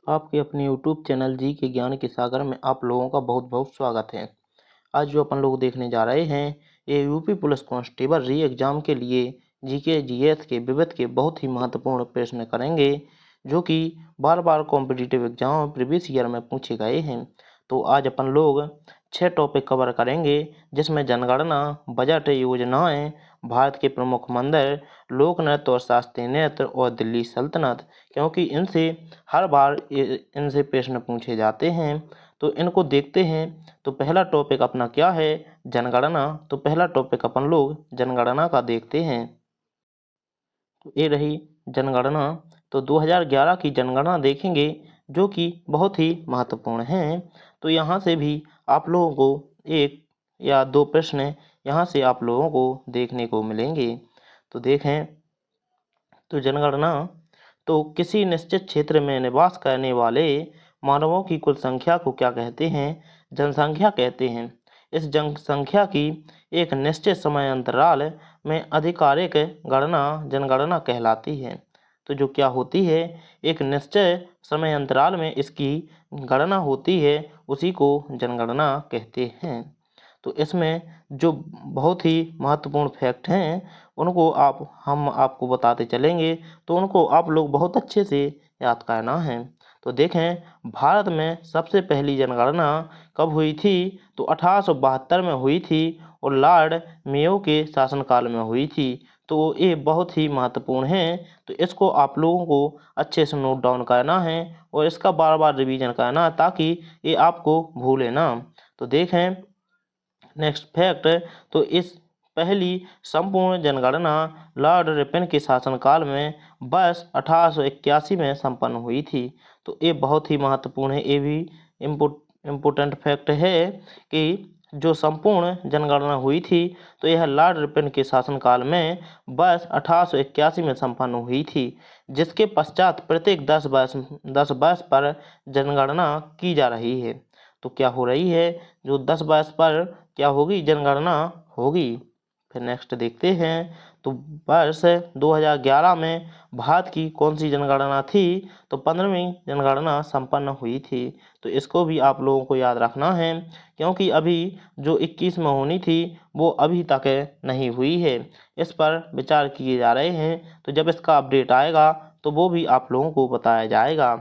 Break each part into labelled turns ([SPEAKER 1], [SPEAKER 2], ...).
[SPEAKER 1] आपके अपने YouTube channel जी के ज्ञान के सागर में आप लोगों का बहुत बहुत स्वागत है। आज जो अपन लोग देखने जा रहे हैं ये यूपी पुलिस कांस्टेबल री एग्जाम के लिए जीके जीएस के विविध के बहुत ही महत्वपूर्ण प्रश्न करेंगे जो कि बार बार कॉम्पिटिटिव एग्जाम में प्रीवियस ईयर में पूछे गए हैं। तो आज अपन लोग 6 टॉपिक कवर करेंगे जिसमें जनगणना, बजट, योजनाएं, भारत के प्रमुख मंदिर, लोक नृत्य और शास्त्रीय नृत्य और दिल्ली सल्तनत, क्योंकि इनसे हर बार इनसे प्रश्न पूछे जाते हैं। तो इनको देखते हैं। तो पहला टॉपिक अपना क्या है? जनगणना। तो पहला टॉपिक अपन लोग जनगणना का देखते हैं। तो ये रही जनगणना। तो 2011 की जनगणना देखेंगे जो कि बहुत ही महत्वपूर्ण है। तो यहाँ से भी आप लोगों को एक या दो प्रश्न यहाँ से आप लोगों को देखने को मिलेंगे। तो देखें। तो जनगणना तो किसी निश्चित क्षेत्र में निवास करने वाले मानवों की कुल संख्या को क्या कहते हैं? जनसंख्या कहते हैं। इस जनसंख्या की एक निश्चित समय अंतराल में आधिकारिक गणना जनगणना कहलाती है। तो जो क्या होती है, एक निश्चित समय अंतराल में इसकी गणना होती है, उसी को जनगणना कहते हैं। तो इसमें जो बहुत ही महत्वपूर्ण फैक्ट हैं उनको हम आपको बताते चलेंगे, तो उनको आप लोग बहुत अच्छे से याद करना है। तो देखें, भारत में सबसे पहली जनगणना कब हुई थी? तो 1872 में हुई थी और लॉर्ड मेयो के शासनकाल में हुई थी। तो ये बहुत ही महत्वपूर्ण है। तो इसको आप लोगों को अच्छे से नोट डाउन करना है और इसका बार बार रिवीजन करना है ताकि ये आपको भूले ना। तो देखें नेक्स्ट फैक्ट। तो इस पहली संपूर्ण जनगणना लॉर्ड रिपन के शासनकाल में बस 1881 में संपन्न हुई थी। तो ये बहुत ही महत्वपूर्ण है। ये भी इम्पोर्टेंट फैक्ट है कि जो संपूर्ण जनगणना हुई थी तो यह लॉर्ड रिपन के शासनकाल में बस 1881 में संपन्न हुई थी, जिसके पश्चात प्रत्येक 10 वर्ष पर जनगणना की जा रही है। तो क्या हो रही है? जो 10 वर्ष पर क्या होगी? जनगणना होगी। फिर नेक्स्ट देखते हैं। तो वर्ष 2011 में भारत की कौन सी जनगणना थी? तो 15वीं जनगणना संपन्न हुई थी। तो इसको भी आप लोगों को याद रखना है क्योंकि अभी जो 21 में होनी थी वो अभी तक नहीं हुई है। इस पर विचार किए जा रहे हैं, तो जब इसका अपडेट आएगा तो वो भी आप लोगों को बताया जाएगा।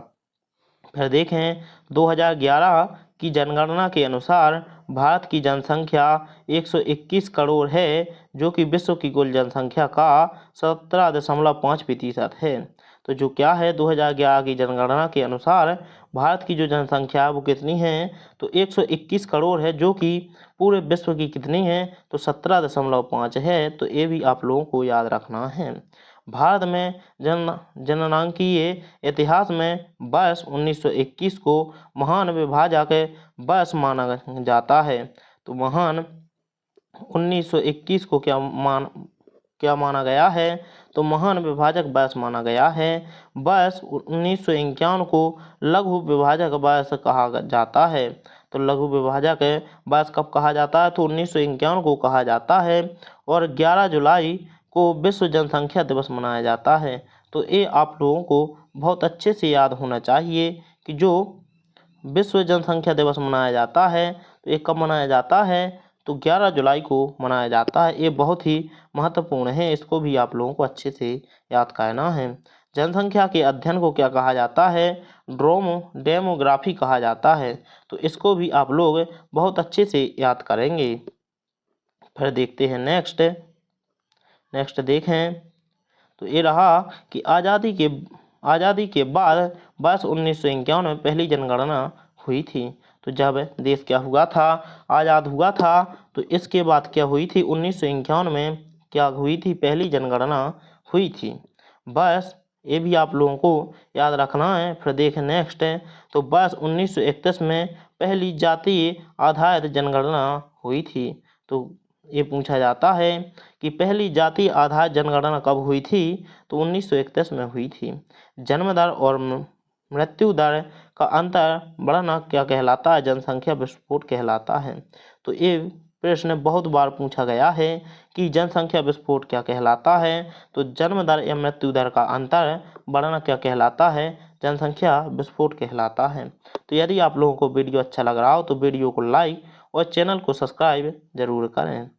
[SPEAKER 1] फिर देखें, 2011 की जनगणना के अनुसार भारत की जनसंख्या 121 करोड़ है, जो कि विश्व की कुल जनसंख्या का 17.5% है। तो जो क्या है, 2011 की जनगणना के अनुसार भारत की जो जनसंख्या है वो कितनी है? तो 121 करोड़ है, जो कि पूरे विश्व की कितनी है? तो 17.5 है। तो ये भी आप लोगों को याद रखना है। भारत में जननांकीय इतिहास में वर्ष 1921 को महान विभाजक वर्ष माना जाता है। तो महान 1921 को क्या माना गया है? तो महान विभाजक वर्ष माना गया है। वर्ष 1951 को लघु विभाजक वर्ष कहा जाता है। तो लघु विभाजक वर्ष कब कहा जाता है? तो 1951 को कहा जाता है। और 11 जुलाई को विश्व जनसंख्या दिवस मनाया जाता है। तो ये आप लोगों को बहुत अच्छे से याद होना चाहिए कि जो विश्व जनसंख्या दिवस मनाया जाता है तो ये कब मनाया जाता है? तो 11 जुलाई को मनाया जाता है। ये बहुत ही महत्वपूर्ण है, इसको भी आप लोगों को अच्छे से याद करना है। जनसंख्या के अध्ययन को क्या कहा जाता है? डेमोग्राफी कहा जाता है। तो इसको भी आप लोग बहुत अच्छे से याद करेंगे। फिर देखते हैं नेक्स्ट देखें। तो ये रहा कि आज़ादी के बाद वर्ष 1951 में पहली जनगणना हुई थी। तो जब देश क्या हुआ था? आज़ाद हुआ था। तो इसके बाद क्या हुई थी? 1951 में क्या हुई थी? पहली जनगणना हुई थी। बस ये भी आप लोगों को याद रखना है। फिर देखें नेक्स्ट। तो वर्ष 1931 में पहली जातीय आधारित जनगणना हुई थी। तो ये पूछा जाता है कि पहली जाति आधारित जनगणना कब हुई थी? तो 1931 में हुई थी। जन्म दर और मृत्यु दर का अंतर बढ़ना क्या कहलाता है? जनसंख्या विस्फोट कहलाता है। तो ये प्रश्न बहुत बार पूछा गया है कि जनसंख्या विस्फोट क्या कहलाता है? तो जन्म दर या मृत्यु दर का अंतर बढ़ना क्या कहलाता है? जनसंख्या विस्फोट कहलाता है। तो यदि आप लोगों को वीडियो अच्छा लग रहा हो तो वीडियो को लाइक और चैनल को सब्सक्राइब जरूर करें।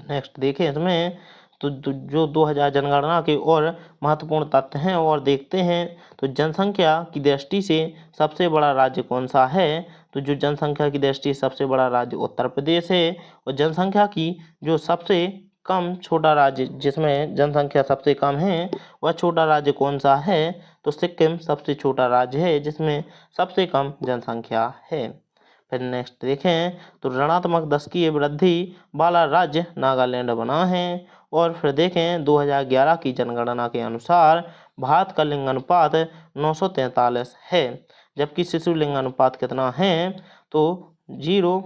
[SPEAKER 1] नेक्स्ट देखें इसमें तो जो 2000 जनगणना के और महत्वपूर्ण तथ्य हैं और देखते हैं। तो जनसंख्या की दृष्टि से सबसे बड़ा राज्य कौन सा है? तो जो जनसंख्या की दृष्टि से सबसे बड़ा राज्य उत्तर प्रदेश है। और जनसंख्या की जो सबसे कम छोटा राज्य जिसमें जनसंख्या सबसे कम है वह छोटा राज्य कौन सा है? तो सिक्किम सबसे छोटा राज्य है जिसमें सबसे कम जनसंख्या है। फिर नेक्स्ट देखें तो ऋणात्मक दशकीय वृद्धि वाला राज्य नागालैंड बना है। और फिर देखें 2011 की जनगणना के अनुसार भारत का लिंग अनुपात 943 है, जबकि शिशु लिंग अनुपात कितना है? तो 0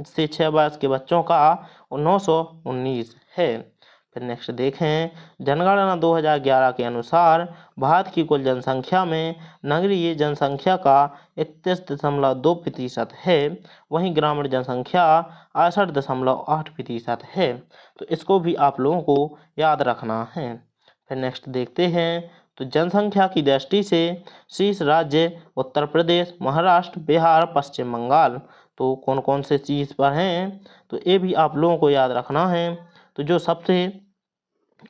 [SPEAKER 1] से 6 वर्ष के बच्चों का 919 है। फिर नेक्स्ट देखें जनगणना 2011 के अनुसार भारत की कुल जनसंख्या में नगरीय जनसंख्या का 31.2% है, वहीं ग्रामीण जनसंख्या 68.8% है। तो इसको भी आप लोगों को याद रखना है। फिर नेक्स्ट देखते हैं तो जनसंख्या की दृष्टि से शीर्ष राज्य उत्तर प्रदेश, महाराष्ट्र, बिहार, पश्चिम बंगाल। तो कौन कौन से शीर्ष पर हैं? तो ये भी आप लोगों को याद रखना है। तो जो सबसे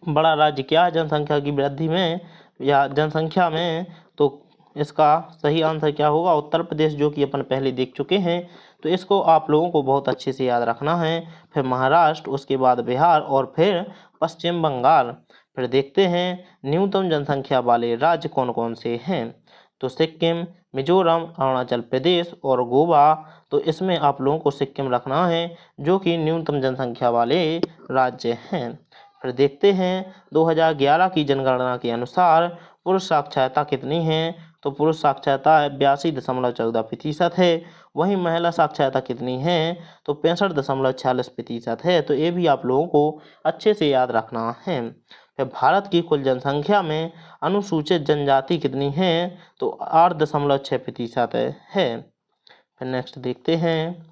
[SPEAKER 1] बड़ा राज्य क्या है जनसंख्या की वृद्धि में या जनसंख्या में? तो इसका सही आंसर क्या होगा? उत्तर प्रदेश, जो कि अपन पहले देख चुके हैं। तो इसको आप लोगों को बहुत अच्छे से याद रखना है। फिर महाराष्ट्र, उसके बाद बिहार और फिर पश्चिम बंगाल। फिर देखते हैं न्यूनतम जनसंख्या वाले राज्य कौन कौन से हैं। तो सिक्किम, मिजोरम, अरुणाचल प्रदेश और गोवा। तो इसमें आप लोगों को सिक्किम रखना है जो कि न्यूनतम जनसंख्या वाले राज्य हैं। फिर देखते हैं 2011 की जनगणना के अनुसार पुरुष साक्षरता कितनी है? तो पुरुष साक्षरता 82.14% है, वहीं महिला साक्षरता कितनी है? तो 65.46% है। तो ये भी आप लोगों को अच्छे से याद रखना है। फिर भारत की कुल जनसंख्या में अनुसूचित जनजाति कितनी है? तो 8.6% है। फिर नेक्स्ट देखते हैं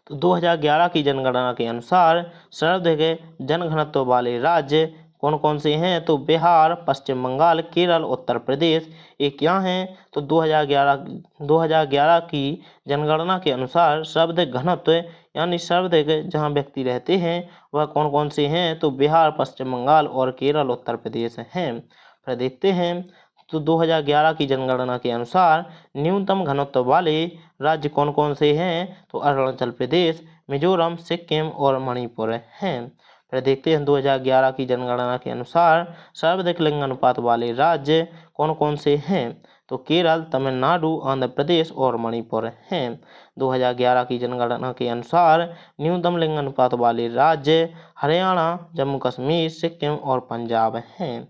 [SPEAKER 1] तो 2011 की जनगणना के अनुसार सर्वाधिक जनघनत्व वाले राज्य कौन कौन से हैं? तो बिहार, पश्चिम बंगाल, केरल, उत्तर प्रदेश। ये क्या हैं? तो 2011 की जनगणना के अनुसार सर्वाधिक घनत्व यानी सर्वाधिक जहां व्यक्ति रहते हैं वह कौन कौन से हैं? तो बिहार, पश्चिम बंगाल और केरल, उत्तर प्रदेश हैं। फिर देखते हैं तो 2011 की जनगणना के अनुसार न्यूनतम घनत्व वाले राज्य कौन कौन से हैं? तो अरुणाचल प्रदेश, मिजोरम, सिक्किम और मणिपुर हैं। फिर देखते हैं 2011 की जनगणना के अनुसार सर्वाधिक लिंग अनुपात वाले राज्य कौन कौन से हैं? तो केरल, तमिलनाडु, आंध्र प्रदेश और मणिपुर हैं। 2011 की जनगणना के अनुसार न्यूनतम लिंग अनुपात वाले राज्य हरियाणा, जम्मू कश्मीर, सिक्किम और पंजाब हैं।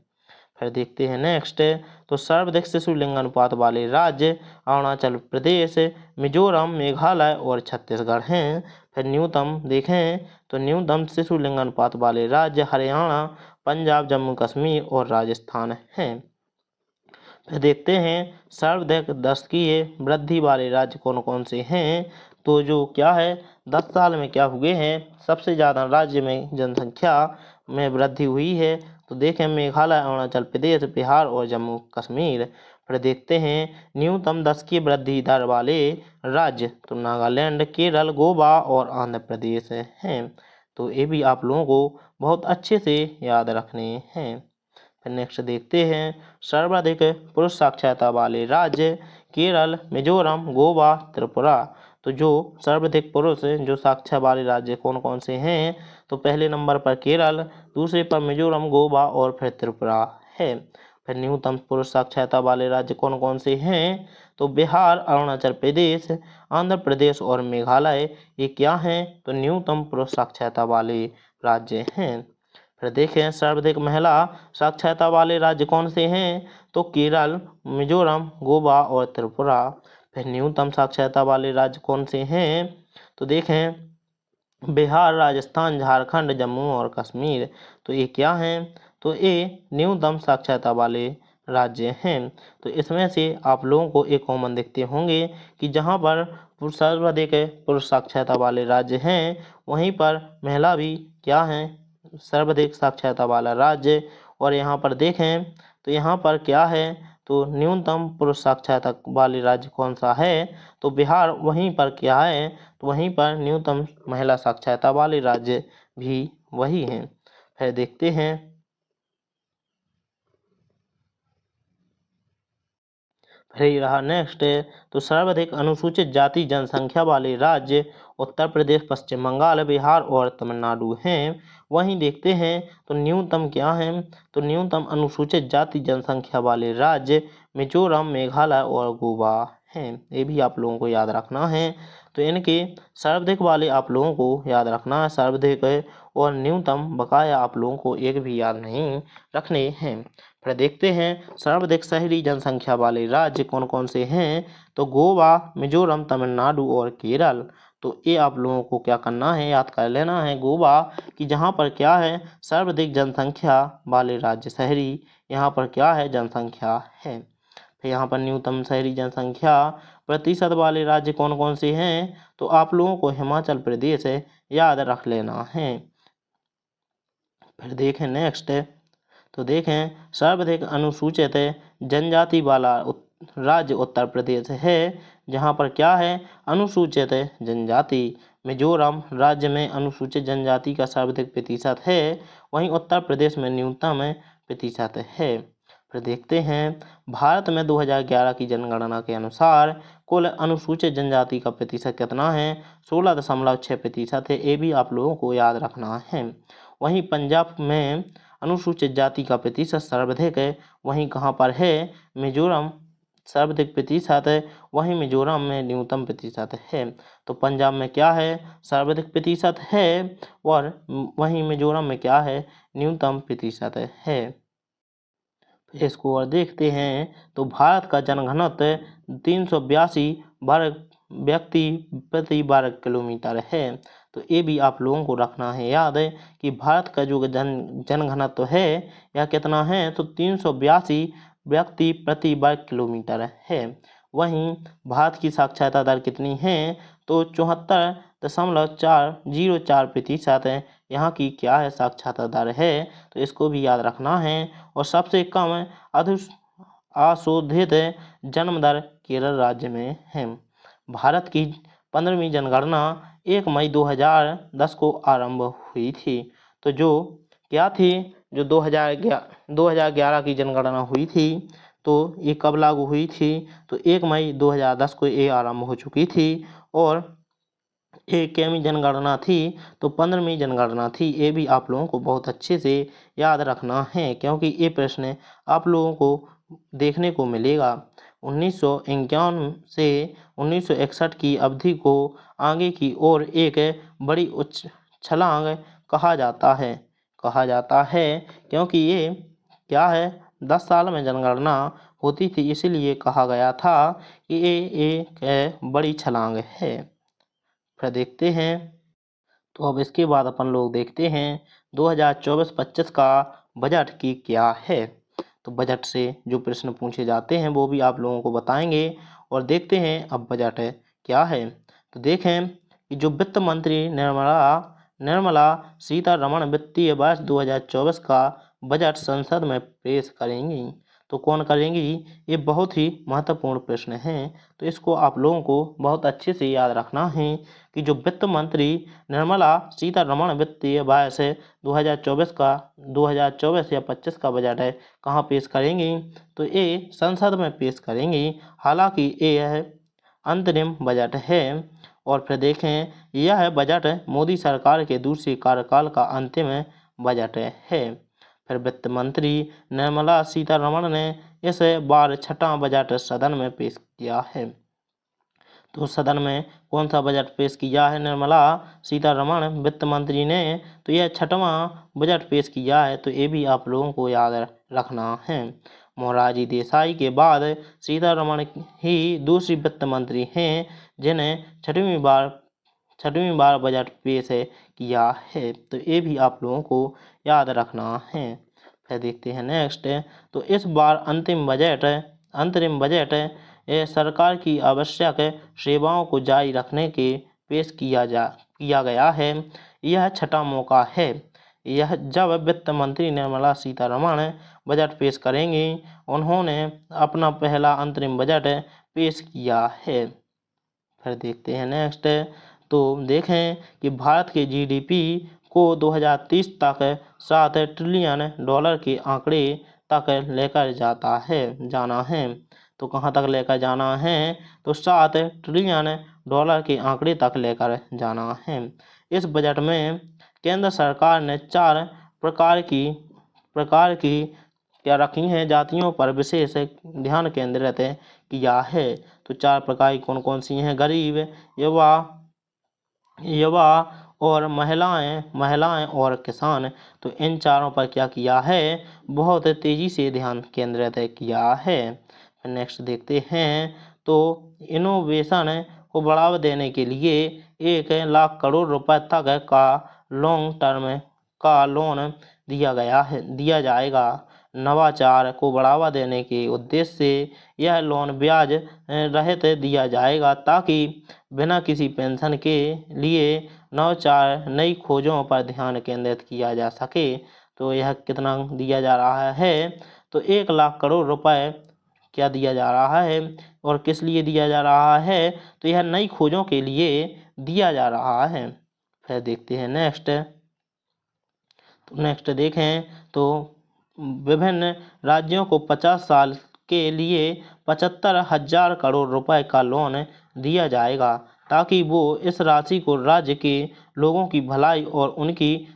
[SPEAKER 1] फिर देखते हैं नेक्स्ट तो सर्वाधिक शिशु लिंग अनुपात वाले राज्य अरुणाचल प्रदेश, मिजोरम, मेघालय और छत्तीसगढ़ हैं। फिर न्यूनतम देखें तो न्यूनतम शिशु लिंग अनुपात वाले राज्य हरियाणा, पंजाब, जम्मू कश्मीर और राजस्थान हैं। फिर देखते हैं सर्वाधिक दशकीय वृद्धि वाले राज्य कौन कौन से हैं। तो जो क्या है 10 साल में क्या हुए हैं सबसे ज़्यादा राज्य में जनसंख्या में वृद्धि हुई है? तो देखें मेघालय, अरुणाचल प्रदेश, बिहार और जम्मू कश्मीर। फिर देखते हैं न्यूनतम दशकीय वृद्धि दर वाले राज्य तो नागालैंड, केरल, गोवा और आंध्र प्रदेश हैं। तो ये भी आप लोगों को बहुत अच्छे से याद रखने हैं। फिर नेक्स्ट देखते हैं सर्वाधिक पुरुष साक्षरता वाले राज्य केरल, मिजोरम, गोवा, त्रिपुरा। तो जो सर्वाधिक पुरुष जो साक्षर वाले राज्य कौन कौन से हैं? तो पहले नंबर पर केरल, दूसरे पर मिजोरम, गोवा और फिर त्रिपुरा है। फिर न्यूनतम पुरुष साक्षरता वाले राज्य कौन कौन से हैं? तो बिहार, अरुणाचल प्रदेश, आंध्र प्रदेश और मेघालय। ये क्या हैं? तो न्यूनतम पुरुष साक्षरता वाले राज्य हैं। फिर देखें सर्वाधिक महिला साक्षरता वाले राज्य कौन से हैं? तो केरल, मिजोरम, गोवा और त्रिपुरा। फिर न्यूनतम साक्षरता वाले राज्य कौन से हैं? तो देखें बिहार, राजस्थान, झारखंड, जम्मू और कश्मीर। तो ये क्या हैं? तो ये न्यूनतम साक्षरता वाले राज्य हैं। तो इसमें से आप लोगों को एक कॉमन देखते होंगे कि जहाँ पर सर्वाधिक पुरुष साक्षरता वाले राज्य हैं वहीं पर महिला भी क्या हैं? सर्वाधिक साक्षरता वाला राज्य। और यहाँ पर देखें तो यहाँ पर क्या है? तो तो न्यूनतम पुरुष साक्षरता वाले राज्य कौन सा है, तो बिहार वहीं पर क्या है, तो वहीं पर न्यूनतम महिला साक्षरता वाले राज्य भी वही हैं। फिर देखते हैं फिर रहा नेक्स्ट, तो सर्वाधिक अनुसूचित जाति जनसंख्या वाले राज्य उत्तर प्रदेश, पश्चिम बंगाल, बिहार और तमिलनाडु हैं। वहीं देखते हैं तो न्यूनतम क्या है, तो न्यूनतम अनुसूचित जाति जनसंख्या वाले राज्य मिजोरम, मेघालय और गोवा हैं। ये भी आप लोगों को याद रखना है। तो इनके सर्वाधिक वाले आप लोगों को याद रखना है, सर्वाधिक और न्यूनतम बकाया आप लोगों को एक भी याद नहीं रखने हैं। फिर देखते हैं सर्वाधिक शहरी जनसंख्या वाले राज्य कौन कौन से हैं, तो गोवा, मिजोरम, तमिलनाडु और केरल। तो ये आप लोगों को क्या करना है, याद कर लेना है गोवा कि जहाँ पर क्या है सर्वाधिक जनसंख्या वाले राज्य शहरी, यहाँ पर क्या है जनसंख्या है। फिर यहाँ पर न्यूनतम शहरी जनसंख्या प्रतिशत वाले राज्य कौन कौन से हैं, तो आप लोगों को हिमाचल प्रदेश याद रख लेना है। फिर देखें नेक्स्ट, तो देखें सर्वाधिक अनुसूचित जनजाति वाला राज्य उत्तर प्रदेश है, जहाँ पर क्या है अनुसूचित जनजाति। मिजोरम राज्य में अनुसूचित जनजाति का सर्वाधिक प्रतिशत है, वहीं उत्तर प्रदेश में न्यूनतम प्रतिशत है। फिर देखते हैं भारत में 2011 की जनगणना के अनुसार कुल अनुसूचित जनजाति का प्रतिशत कितना है, 16.6% है। ये भी आप लोगों को याद रखना है। वहीं पंजाब में अनुसूचित जाति का प्रतिशत सर्वाधिक है, वहीं कहाँ पर है मिजोरम सर्वाधिक प्रतिशत है, वहीं मिजोरम में न्यूनतम प्रतिशत है। तो पंजाब में क्या है सर्वाधिक प्रतिशत है और वहीं मिजोरम में क्या है न्यूनतम प्रतिशत है। इसको और देखते हैं तो भारत का जनघनत्व 382 वर्ग व्यक्ति प्रति वर्ग किलोमीटर है। तो ये भी आप लोगों को रखना है याद है कि भारत का जो जनघनत्व है यह कितना है, तो 382 व्यक्ति प्रति वर्ग किलोमीटर है। वहीं भारत की साक्षरता दर कितनी है, तो 74.404% है यहाँ की क्या है साक्षरता दर है। तो इसको भी याद रखना है। और सबसे कम अशोधित जन्म दर केरल राज्य में है। भारत की 15वीं जनगणना 1 मई 2010 को आरंभ हुई थी। तो जो क्या थी, जो 2011 की जनगणना हुई थी, तो ये कब लागू हुई थी, तो 1 मई 2010 को ये आरंभ हो चुकी थी। और ये केवीं जनगणना थी, तो 15वीं जनगणना थी। ये भी आप लोगों को बहुत अच्छे से याद रखना है, क्योंकि ये प्रश्न आप लोगों को देखने को मिलेगा। 1951 से 1961 की अवधि को आगे की ओर एक बड़ी उच्च छलांग कहा जाता है क्योंकि ये क्या है 10 साल में जनगणना होती थी, इसीलिए कहा गया था कि ये एक बड़ी छलांग है। फिर देखते हैं, तो अब इसके बाद अपन लोग देखते हैं 2024-25 का बजट की क्या है। तो बजट से जो प्रश्न पूछे जाते हैं वो भी आप लोगों को बताएंगे। और देखते हैं अब बजट क्या है। तो देखें कि जो वित्त मंत्री निर्मला सीतारमण वित्तीय वर्ष 2024 का बजट संसद में पेश करेंगी। तो कौन करेंगी, ये बहुत ही महत्वपूर्ण प्रश्न है। तो इसको आप लोगों को बहुत अच्छे से याद रखना है कि जो वित्त मंत्री निर्मला सीतारमण वित्तीय वर्ष 2024 या 25 का बजट है कहाँ पेश करेंगी, तो ये संसद में पेश करेंगी। हालांकि ये अंतरिम बजट है। और फिर देखें यह बजट मोदी सरकार के दूसरे कार्यकाल का अंतिम बजट है। फिर वित्त मंत्री निर्मला सीतारमण ने इस बार छठा बजट सदन में पेश किया है। तो सदन में कौन सा बजट पेश किया है निर्मला सीतारमण वित्त मंत्री ने, तो यह छठवां बजट पेश किया है। तो ये भी आप लोगों को याद रखना है। मोरारजी देसाई के बाद सीतारमण ही दूसरी वित्त मंत्री हैं जिन्हें छठवीं बार बजट पेश किया है। तो ये भी आप लोगों को याद रखना है। फिर देखते हैं नेक्स्ट, तो इस बार अंतरिम बजट सरकार की आवश्यक सेवाओं को जारी रखने के पेश किया गया है। यह छठा मौका है यह जब वित्त मंत्री निर्मला सीतारमण बजट पेश करेंगी। उन्होंने अपना पहला अंतरिम बजट पेश किया है। फिर देखते हैं नेक्स्ट। तो देखें कि भारत के जीडीपी को 2030 तक 7 ट्रिलियन डॉलर के आंकड़े तक लेकर जाना है। तो कहाँ तक लेकर जाना है? तो 7 ट्रिलियन डॉलर के आंकड़े तक लेकर जाना है। इस बजट में केंद्र सरकार ने 4 प्रकार की क्या रखी हैं जातियों पर विशेष ध्यान केंद्रित किया है। तो 4 प्रकार की कौन कौन सी हैं? गरीब, युवा और महिलाएं और किसान। तो इन चारों पर क्या किया है? बहुत तेजी से ध्यान केंद्रित किया है। नेक्स्ट देखते हैं। तो इनोवेशन को बढ़ावा देने के लिए 1 लाख करोड़ रुपए तक का लॉन्ग टर्म का लोन दिया जाएगा। नवाचार को बढ़ावा देने के उद्देश्य से यह लोन ब्याज रहित दिया जाएगा, ताकि बिना किसी पेंशन के लिए नवाचार नई खोजों पर ध्यान केंद्रित किया जा सके। तो यह कितना दिया जा रहा है? तो 1 लाख करोड़ रुपए क्या दिया जा रहा है और किस लिए दिया जा रहा है? तो यह नई खोजों के लिए दिया जा रहा है। फिर देखते हैं नेक्स्ट। तो नेक्स्ट देखें तो विभिन्न राज्यों को 50 साल के लिए 75,000 करोड़ रुपए का लोन दिया जाएगा, ताकि वो इस राशि को राज्य के लोगों की भलाई और उनकी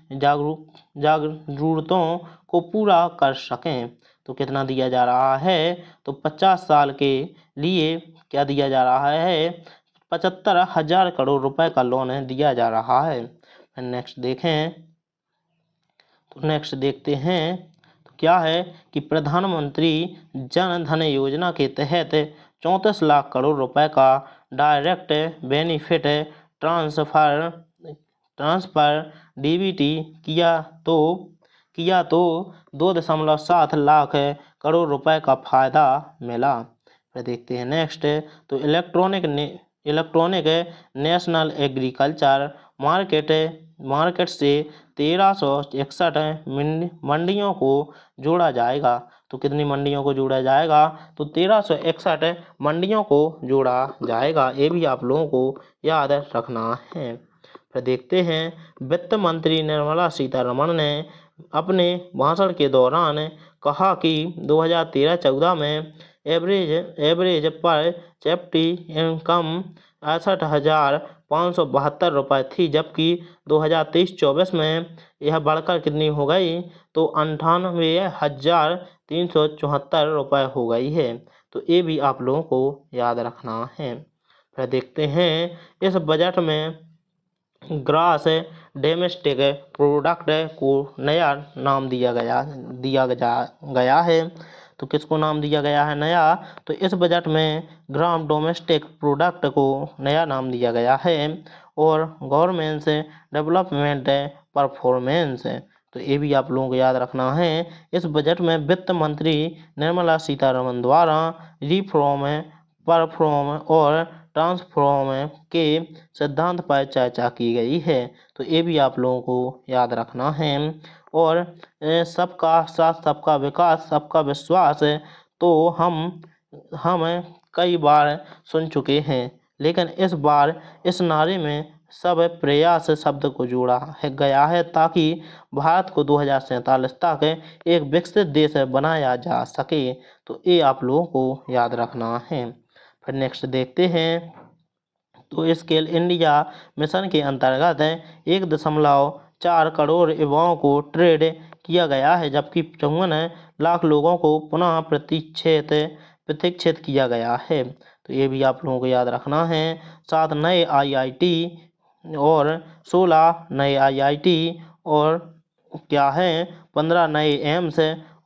[SPEAKER 1] ज़रूरतों को पूरा कर सकें। तो कितना दिया जा रहा है? तो 50 साल के लिए क्या दिया जा रहा है? 75,000 करोड़ रुपए का लोन दिया जा रहा है। नेक्स्ट देखें। तो नेक्स्ट देखते हैं। तो क्या है कि प्रधानमंत्री जन धन योजना के तहत 34 लाख करोड़ रुपए का डायरेक्ट बेनिफिट ट्रांसफर डीबीटी किया तो 2.7 लाख करोड़ रुपए का फायदा मिला। फिर देखते हैं नेक्स्ट। तो इलेक्ट्रॉनिक नेशनल एग्रीकल्चर मार्केट से 1361 मंडियों को जोड़ा जाएगा। तो कितनी मंडियों को जोड़ा जाएगा? तो 1361 मंडियों को जोड़ा जाएगा। ये भी आप लोगों को याद रखना है। फिर देखते हैं। वित्त मंत्री निर्मला सीतारमण ने अपने भाषण के दौरान कहा कि 2013-14 में एवरेज पर कैपिटा इनकम 68,572 रुपये थी, जबकि 2023-24 में यह बढ़कर कितनी हो गई? तो 98,374 रुपये हो गई है। तो ये भी आप लोगों को याद रखना है। फिर देखते हैं। इस बजट में ग्रॉस डोमेस्टिक प्रोडक्ट को नया नाम दिया गया है। तो किसको नाम दिया गया है नया? तो इस बजट में ग्राम डोमेस्टिक प्रोडक्ट को नया नाम दिया गया है। और गवर्नमेंट डेवलपमेंट परफॉर्मेंस। तो ये भी आप लोगों को याद रखना है। इस बजट में वित्त मंत्री निर्मला सीतारमण द्वारा रिफॉर्म, परफॉर्म और ट्रांसफॉर्म के सिद्धांत पर चर्चा की गई है। तो ये भी आप लोगों को याद रखना है। और सबका साथ सबका विकास सबका विश्वास तो हम कई बार सुन चुके हैं, लेकिन इस बार इस नारे में सब प्रयास शब्द को जोड़ा गया है, ताकि भारत को 2047 तक एक विकसित देश बनाया जा सके। तो ये आप लोगों को याद रखना है। फिर नेक्स्ट देखते हैं। तो स्किल इंडिया मिशन के अंतर्गत 1.4 करोड़ युवाओं को ट्रेड किया गया है, जबकि 54 लाख लोगों को पुनः प्रशिक्षित किया गया है। तो ये भी आप लोगों को याद रखना है। 7 नए IIT और 16 नए IIT और क्या है 15 नए एम्स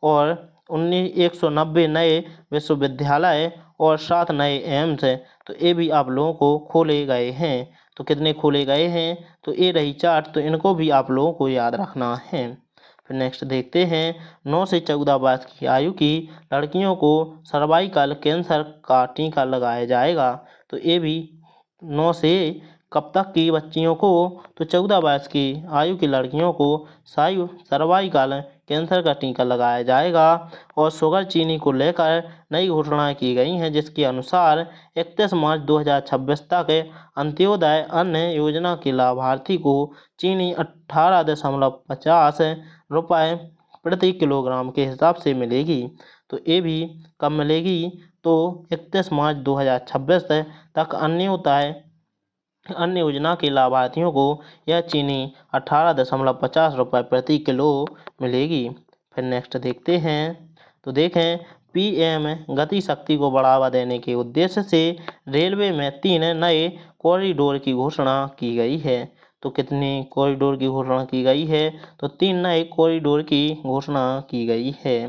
[SPEAKER 1] और 190 नए विश्वविद्यालय और 7 नए एम्स। तो ये भी आप लोगों को खोले गए हैं। तो कितने खोले गए हैं? तो ये रही चार्ट। तो इनको भी आप लोगों को याद रखना है। फिर नेक्स्ट देखते हैं। 9 से 14 वर्ष की आयु की लड़कियों को सर्वाइकल कैंसर का टीका लगाया जाएगा। तो ये भी 9 से कब तक की बच्चियों को, तो 14 वर्ष की आयु की लड़कियों को सर्वाइकल कैंसर का टीका लगाया जाएगा। और शुगर चीनी को लेकर नई घोषणाएं की गई हैं, जिसके अनुसार 31 मार्च 2026 तक अंत्योदय अन्न योजना के लाभार्थी को चीनी 18.50 रुपये प्रति किलोग्राम के हिसाब से मिलेगी। तो ये भी कब मिलेगी, तो 31 मार्च 2026 तक अन्य योजना के लाभार्थियों को यह चीनी 18.50 रुपये प्रति किलो मिलेगी। फिर नेक्स्ट देखते हैं, तो देखें पीएम गति शक्ति को बढ़ावा देने के उद्देश्य से रेलवे में 3 नए कॉरिडोर की घोषणा की गई है। तो कितने कॉरिडोर की घोषणा की गई है, तो 3 नए कॉरिडोर की घोषणा की गई है।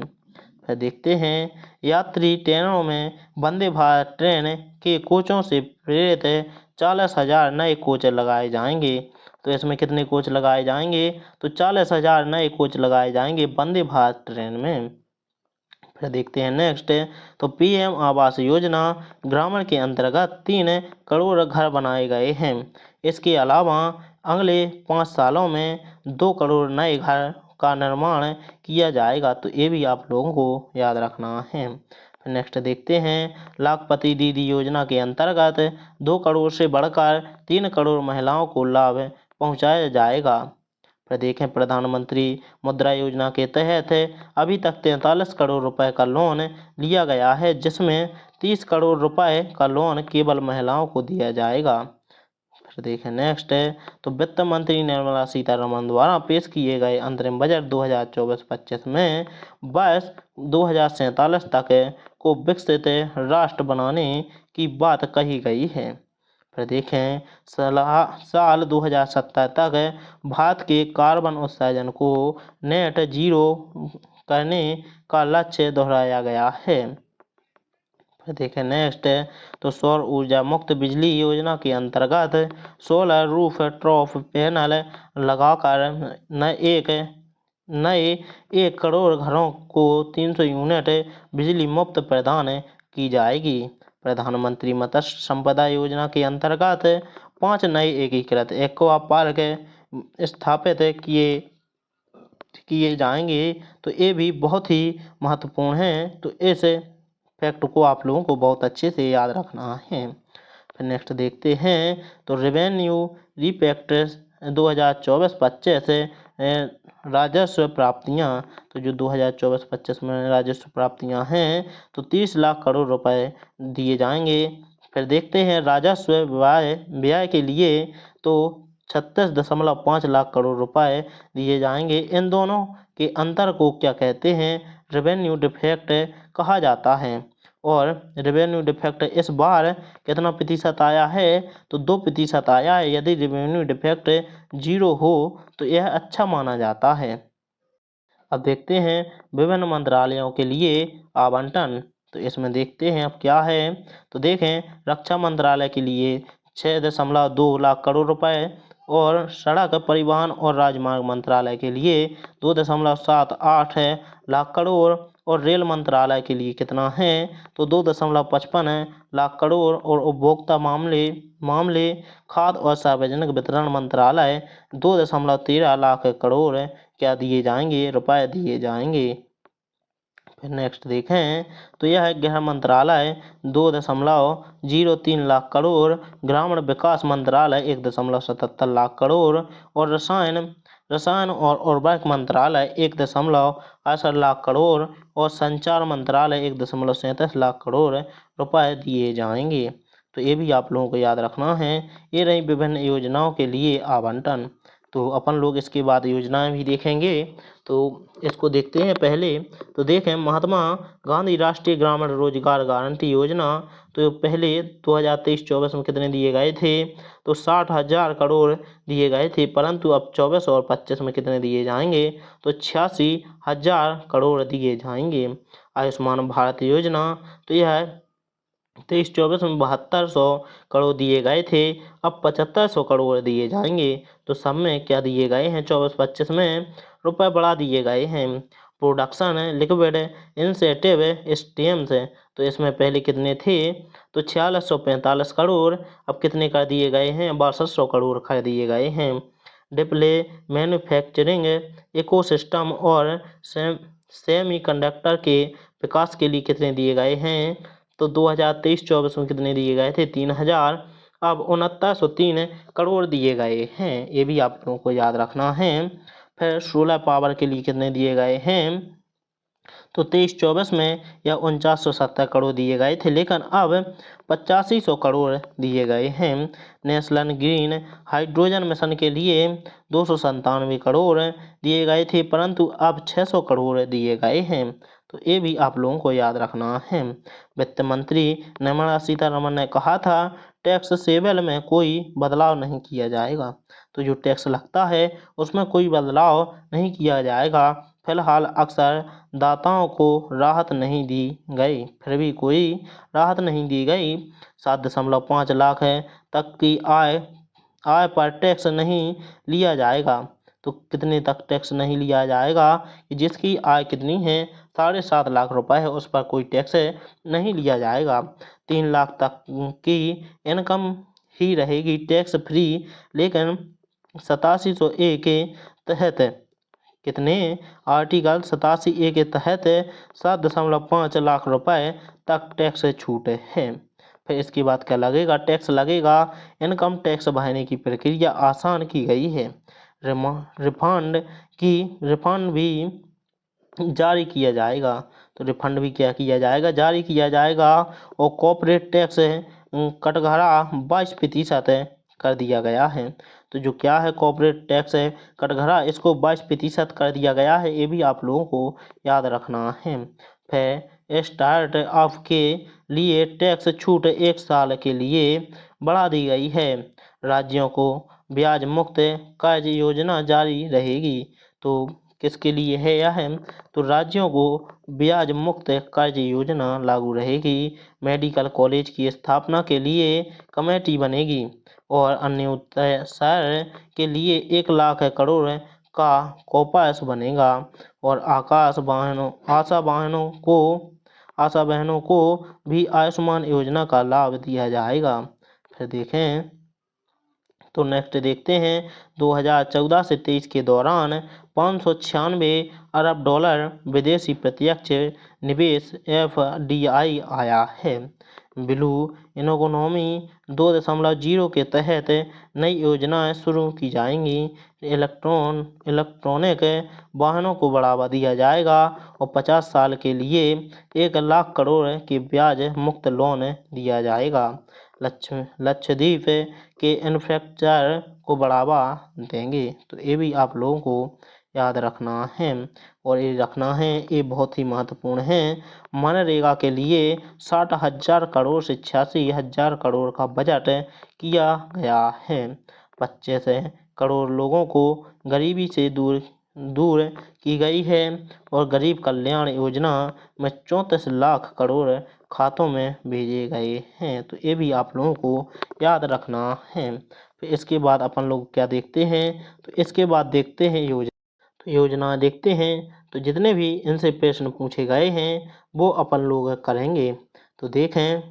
[SPEAKER 1] फिर देखते हैं यात्री ट्रेनों में वंदे भारत ट्रेन के कोचों से प्रेरित 40,000 नए कोच लगाए जाएंगे। तो इसमें कितने कोच लगाए जाएंगे, तो 40,000 नए कोच लगाए जाएंगे वंदे भारत ट्रेन में। फिर देखते हैं नेक्स्ट, तो पीएम आवास योजना ग्रामीण के अंतर्गत 3 करोड़ घर बनाए गए हैं। इसके अलावा अगले 5 सालों में 2 करोड़ नए घर का निर्माण किया जाएगा। तो ये भी आप लोगों को याद रखना है। फिर नेक्स्ट देखते हैं लाखपति दीदी योजना के अंतर्गत 2 करोड़ से बढ़कर 3 करोड़ महिलाओं को लाभ पहुंचाया जाएगा। फिर देखें प्रधानमंत्री मुद्रा योजना के तहत अभी तक 43 करोड़ रुपए का लोन लिया गया है, जिसमें 30 करोड़ रुपए का लोन केवल महिलाओं को दिया जाएगा। फिर देखें नेक्स्ट, तो वित्त मंत्री निर्मला सीतारमण द्वारा पेश किए गए अंतरिम बजट 2024-25 में वर्ष 2047 तक को विकसित राष्ट्र बनाने की बात कही गई है। फिर देखें साल 2070 तक भारत के कार्बन उत्सर्जन को नेट जीरो करने का लक्ष्य दोहराया गया है। फिर देखें नेक्स्ट, तो सौर ऊर्जा मुक्त बिजली योजना के अंतर्गत सोलर रूफ टॉप पैनल लगाकर नए 1 करोड़ घरों को 300 यूनिट बिजली मुफ्त प्रदान की जाएगी। प्रधानमंत्री मत्स्य संपदा योजना के अंतर्गत 5 नए एकीकृत एक्वा पार्क स्थापित किए जाएंगे। तो ये भी बहुत ही महत्वपूर्ण है। तो इस फैक्ट को आप लोगों को बहुत अच्छे से याद रखना है। फिर नेक्स्ट देखते हैं, तो रेवेन्यू रिपैक्ट्स 2024-25 राजस्व प्राप्तियां, तो जो 2024-25 में राजस्व प्राप्तियां हैं, तो 30 लाख करोड़ रुपए दिए जाएंगे। फिर देखते हैं राजस्व व्यय के लिए, तो 36.5 लाख करोड़ रुपए दिए जाएंगे। इन दोनों के अंतर को क्या कहते हैं, रेवेन्यू डिफेक्ट कहा जाता है। और रेवेन्यू डिफेक्ट इस बार कितना प्रतिशत आया है, तो 2% आया है। यदि रेवेन्यू डिफेक्ट 0 हो तो यह अच्छा माना जाता है। अब देखते हैं विभिन्न मंत्रालयों के लिए आवंटन। तो इसमें देखते हैं अब क्या है, तो देखें रक्षा मंत्रालय के लिए 6.2 लाख करोड़ रुपए, और सड़क परिवहन और राजमार्ग मंत्रालय के लिए 2.78 लाख करोड़, और रेल मंत्रालय के लिए कितना है, तो 2.55 लाख करोड़, और उपभोक्ता मामले खाद्य और सार्वजनिक वितरण मंत्रालय 2.13 लाख करोड़ क्या दिए जाएंगे, रुपए दिए जाएंगे। फिर नेक्स्ट देखें, तो यह है गृह मंत्रालय 2.03 लाख करोड़, ग्रामीण विकास मंत्रालय 1.77 लाख करोड़, और रसायन और उर्वरक मंत्रालय 1.68 लाख करोड़, और संचार मंत्रालय 1.37 लाख करोड़ रुपए दिए जाएंगे। तो ये भी आप लोगों को याद रखना है। ये रही विभिन्न योजनाओं के लिए आवंटन। तो अपन लोग इसके बाद योजनाएं भी देखेंगे। तो इसको देखते हैं पहले। तो देखें महात्मा गांधी राष्ट्रीय ग्रामीण रोजगार गारंटी योजना, तो पहले 2023-24 में कितने दिए गए थे, तो 60,000 करोड़ दिए गए थे, परंतु अब 24 और 25 में कितने दिए जाएंगे, तो 86,000 करोड़ दिए जाएंगे। आयुष्मान भारत योजना, तो यह 23-24 में 7200 करोड़ दिए गए थे, अब 7500 करोड़ दिए जाएंगे। तो सब में क्या दिए गए हैं, 24-25 में रुपए बढ़ा दिए गए हैं। प्रोडक्शन लिक्विड इंसेंटिव स्कीम्स तो इसमें पहले कितने थे, तो 4645 करोड़, अब कितने कर दिए गए हैं, 6200 करोड़ कर दिए गए हैं। डिस्प्ले मैन्युफैक्चरिंग इकोसिस्टम और सेमीकंडक्टर के विकास के लिए कितने दिए गए हैं, तो 2023-24 में कितने दिए गए थे, 3000, अब 6903 करोड़ दिए गए हैं। ये भी आप लोगों को याद रखना है। फिर सोलर पावर के लिए कितने दिए गए हैं, तो 23-24 में यह 4970 करोड़ दिए गए थे, लेकिन अब 8500 करोड़ दिए गए हैं। नेशनल ग्रीन हाइड्रोजन मिशन के लिए 297 करोड़ दिए गए थे, परंतु अब 600 करोड़ दिए गए हैं। तो ये भी आप लोगों को याद रखना है। वित्त मंत्री निर्मला सीतारमण ने कहा था टैक्स सेवल में कोई बदलाव नहीं किया जाएगा। तो जो टैक्स लगता है उसमें कोई बदलाव नहीं किया जाएगा। फिलहाल अक्सर दाताओं को राहत नहीं दी गई, फिर भी कोई राहत नहीं दी गई। 7.5 लाख तक की आय पर टैक्स नहीं लिया जाएगा। तो कितने तक टैक्स नहीं लिया जाएगा, कि जिसकी आय कितनी है, 7.5 लाख रुपए है, उस पर कोई टैक्स नहीं लिया जाएगा। 3 लाख तक की इनकम ही रहेगी टैक्स फ्री, लेकिन 8701 के तहत कितने, आर्टिकल 87A के तहत 7.5 लाख रुपए तक टैक्स छूट है। फिर इसके बाद क्या लगेगा, टैक्स लगेगा। इनकम टैक्स भरने की प्रक्रिया आसान की गई है। रिफंड भी जारी किया जाएगा। तो रिफंड भी क्या किया जाएगा, जारी किया जाएगा। और कॉर्पोरेट टैक्स कटघरा 22% कर दिया गया है। तो जो क्या है, कॉर्पोरेट टैक्स कटघरा, इसको 22% कर दिया गया है। ये भी आप लोगों को याद रखना है। फिर स्टार्टअप के लिए टैक्स छूट 1 साल के लिए बढ़ा दी गई है। राज्यों को ब्याज मुक्त कर्ज योजना जारी रहेगी। तो किसके लिए है यह, तो राज्यों को ब्याज मुक्त कर्ज योजना लागू रहेगी। मेडिकल कॉलेज की स्थापना के लिए कमेटी बनेगी और अन्योदय के लिए 1 लाख करोड़ का कॉर्पस बनेगा। और आशा बहनों को भी आयुष्मान योजना का लाभ दिया जाएगा। फिर देखें तो नेक्स्ट देखते हैं, 2014 से 23 के दौरान 596 अरब डॉलर विदेशी प्रत्यक्ष निवेश FDI आया है। ब्लू इकोनॉमी 2.0 के तहत नई योजनाएं शुरू की जाएंगी। इलेक्ट्रॉनिक वाहनों को बढ़ावा दिया जाएगा और 50 साल के लिए 1 लाख करोड़ के ब्याज मुक्त लोन दिया जाएगा। लक्षद्वीप के इंफ्रास्ट्रक्चर को बढ़ावा देंगे। तो ये भी आप लोगों को याद रखना है। और ये रखना है, ये बहुत ही महत्वपूर्ण है। मनरेगा के लिए 60,000 करोड़ से 86,000 करोड़ का बजट किया गया है। 25 करोड़ लोगों को गरीबी से दूर की गई है और गरीब कल्याण योजना में 34 लाख करोड़ खातों में भेजे गए हैं। तो ये भी आप लोगों को याद रखना है। फिर इसके बाद अपन लोग क्या देखते हैं, तो इसके बाद देखते हैं योजना देखते हैं। तो जितने भी इनसे प्रश्न पूछे गए हैं वो अपन लोग करेंगे। तो देखें,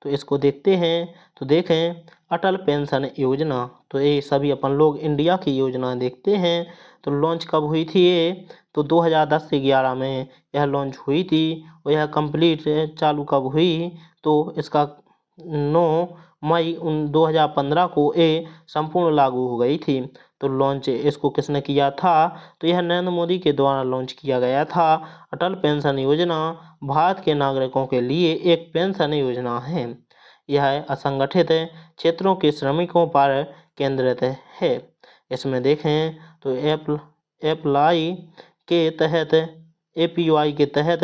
[SPEAKER 1] तो इसको देखते हैं। तो देखें अटल पेंशन योजना, तो ये सभी अपन लोग इंडिया की योजना देखते हैं। तो लॉन्च कब हुई थी ये, तो 2010 से 11 में यह लॉन्च हुई थी। और यह कंप्लीट चालू कब हुई, तो इसका 9 मई 2015 को ये संपूर्ण लागू हो गई थी। तो लॉन्च इसको किसने किया था, तो यह नरेंद्र मोदी के द्वारा लॉन्च किया गया था। अटल पेंशन योजना भारत के नागरिकों के लिए एक पेंशन योजना है। यह असंगठित क्षेत्रों के श्रमिकों पर केंद्रित है। इसमें देखें तो एपीवाई के तहत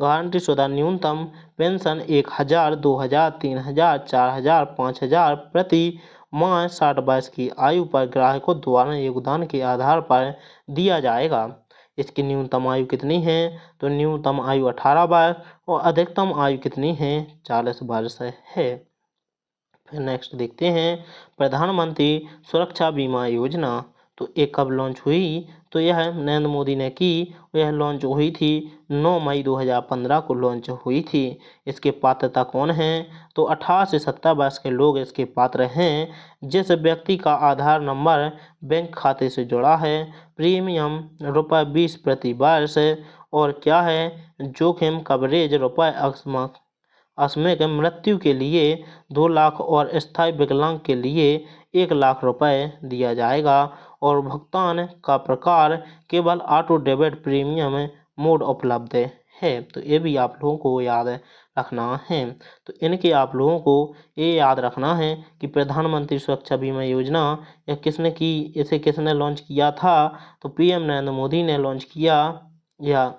[SPEAKER 1] गारंटी शुदा न्यूनतम पेंशन 1,000, 2,000, 3,000, 4,000, 5,000 प्रति माह 60 वर्ष की आयु पर ग्राहकों द्वारा योगदान के आधार पर दिया जाएगा। इसकी न्यूनतम आयु कितनी है, तो न्यूनतम आयु 18 वर्ष और अधिकतम आयु कितनी है, 40 वर्ष है। फिर नेक्स्ट देखते हैं प्रधानमंत्री सुरक्षा बीमा योजना। तो ये कब लॉन्च हुई? तो यह नरेंद्र मोदी ने की। यह लॉन्च हुई थी 9 मई 2015 को लॉन्च हुई थी। इसके पात्रता कौन हैं? तो 18 से 70 वर्ष के लोग इसके पात्र हैं। जिस व्यक्ति का आधार नंबर बैंक खाते से जुड़ा है। प्रीमियम ₹20 प्रति वर्ष। और क्या है? जोखिम कवरेज अकस्मात मृत्यु के लिए 2 लाख और स्थायी विकलांग के लिए 1 लाख रुपए दिया जाएगा। और भुगतान का प्रकार केवल ऑटो डेबिट प्रीमियम मोड उपलब्ध है। तो ये भी आप लोगों को याद रखना है। तो इनके आप लोगों को ये याद रखना है कि प्रधानमंत्री सुरक्षा बीमा योजना यह किसने की, इसे किसने लॉन्च किया था? तो पीएम नरेंद्र मोदी ने लॉन्च किया, या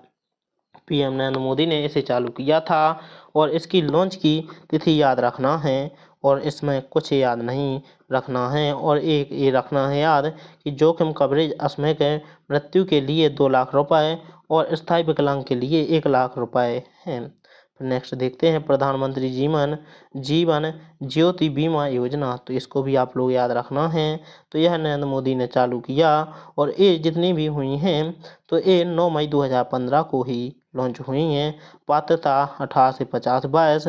[SPEAKER 1] पीएम नरेंद्र मोदी ने इसे चालू किया था। और इसकी लॉन्च की तिथि याद रखना है, और इसमें कुछ याद नहीं रखना है। और एक ये रखना है याद कि जोखिम कवरेज असामयिक मृत्यु के लिए 2 लाख रुपए और स्थायी विकलांग के लिए 1 लाख रुपए हैं। नेक्स्ट देखते हैं प्रधानमंत्री जीवन ज्योति बीमा योजना। तो इसको भी आप लोग याद रखना है। तो यह नरेंद्र मोदी ने चालू किया, और ये जितनी भी हुई हैं तो ये 9 मई 2015 को ही लॉन्च हुई हैं। पात्रता 18 से 50 वर्ष।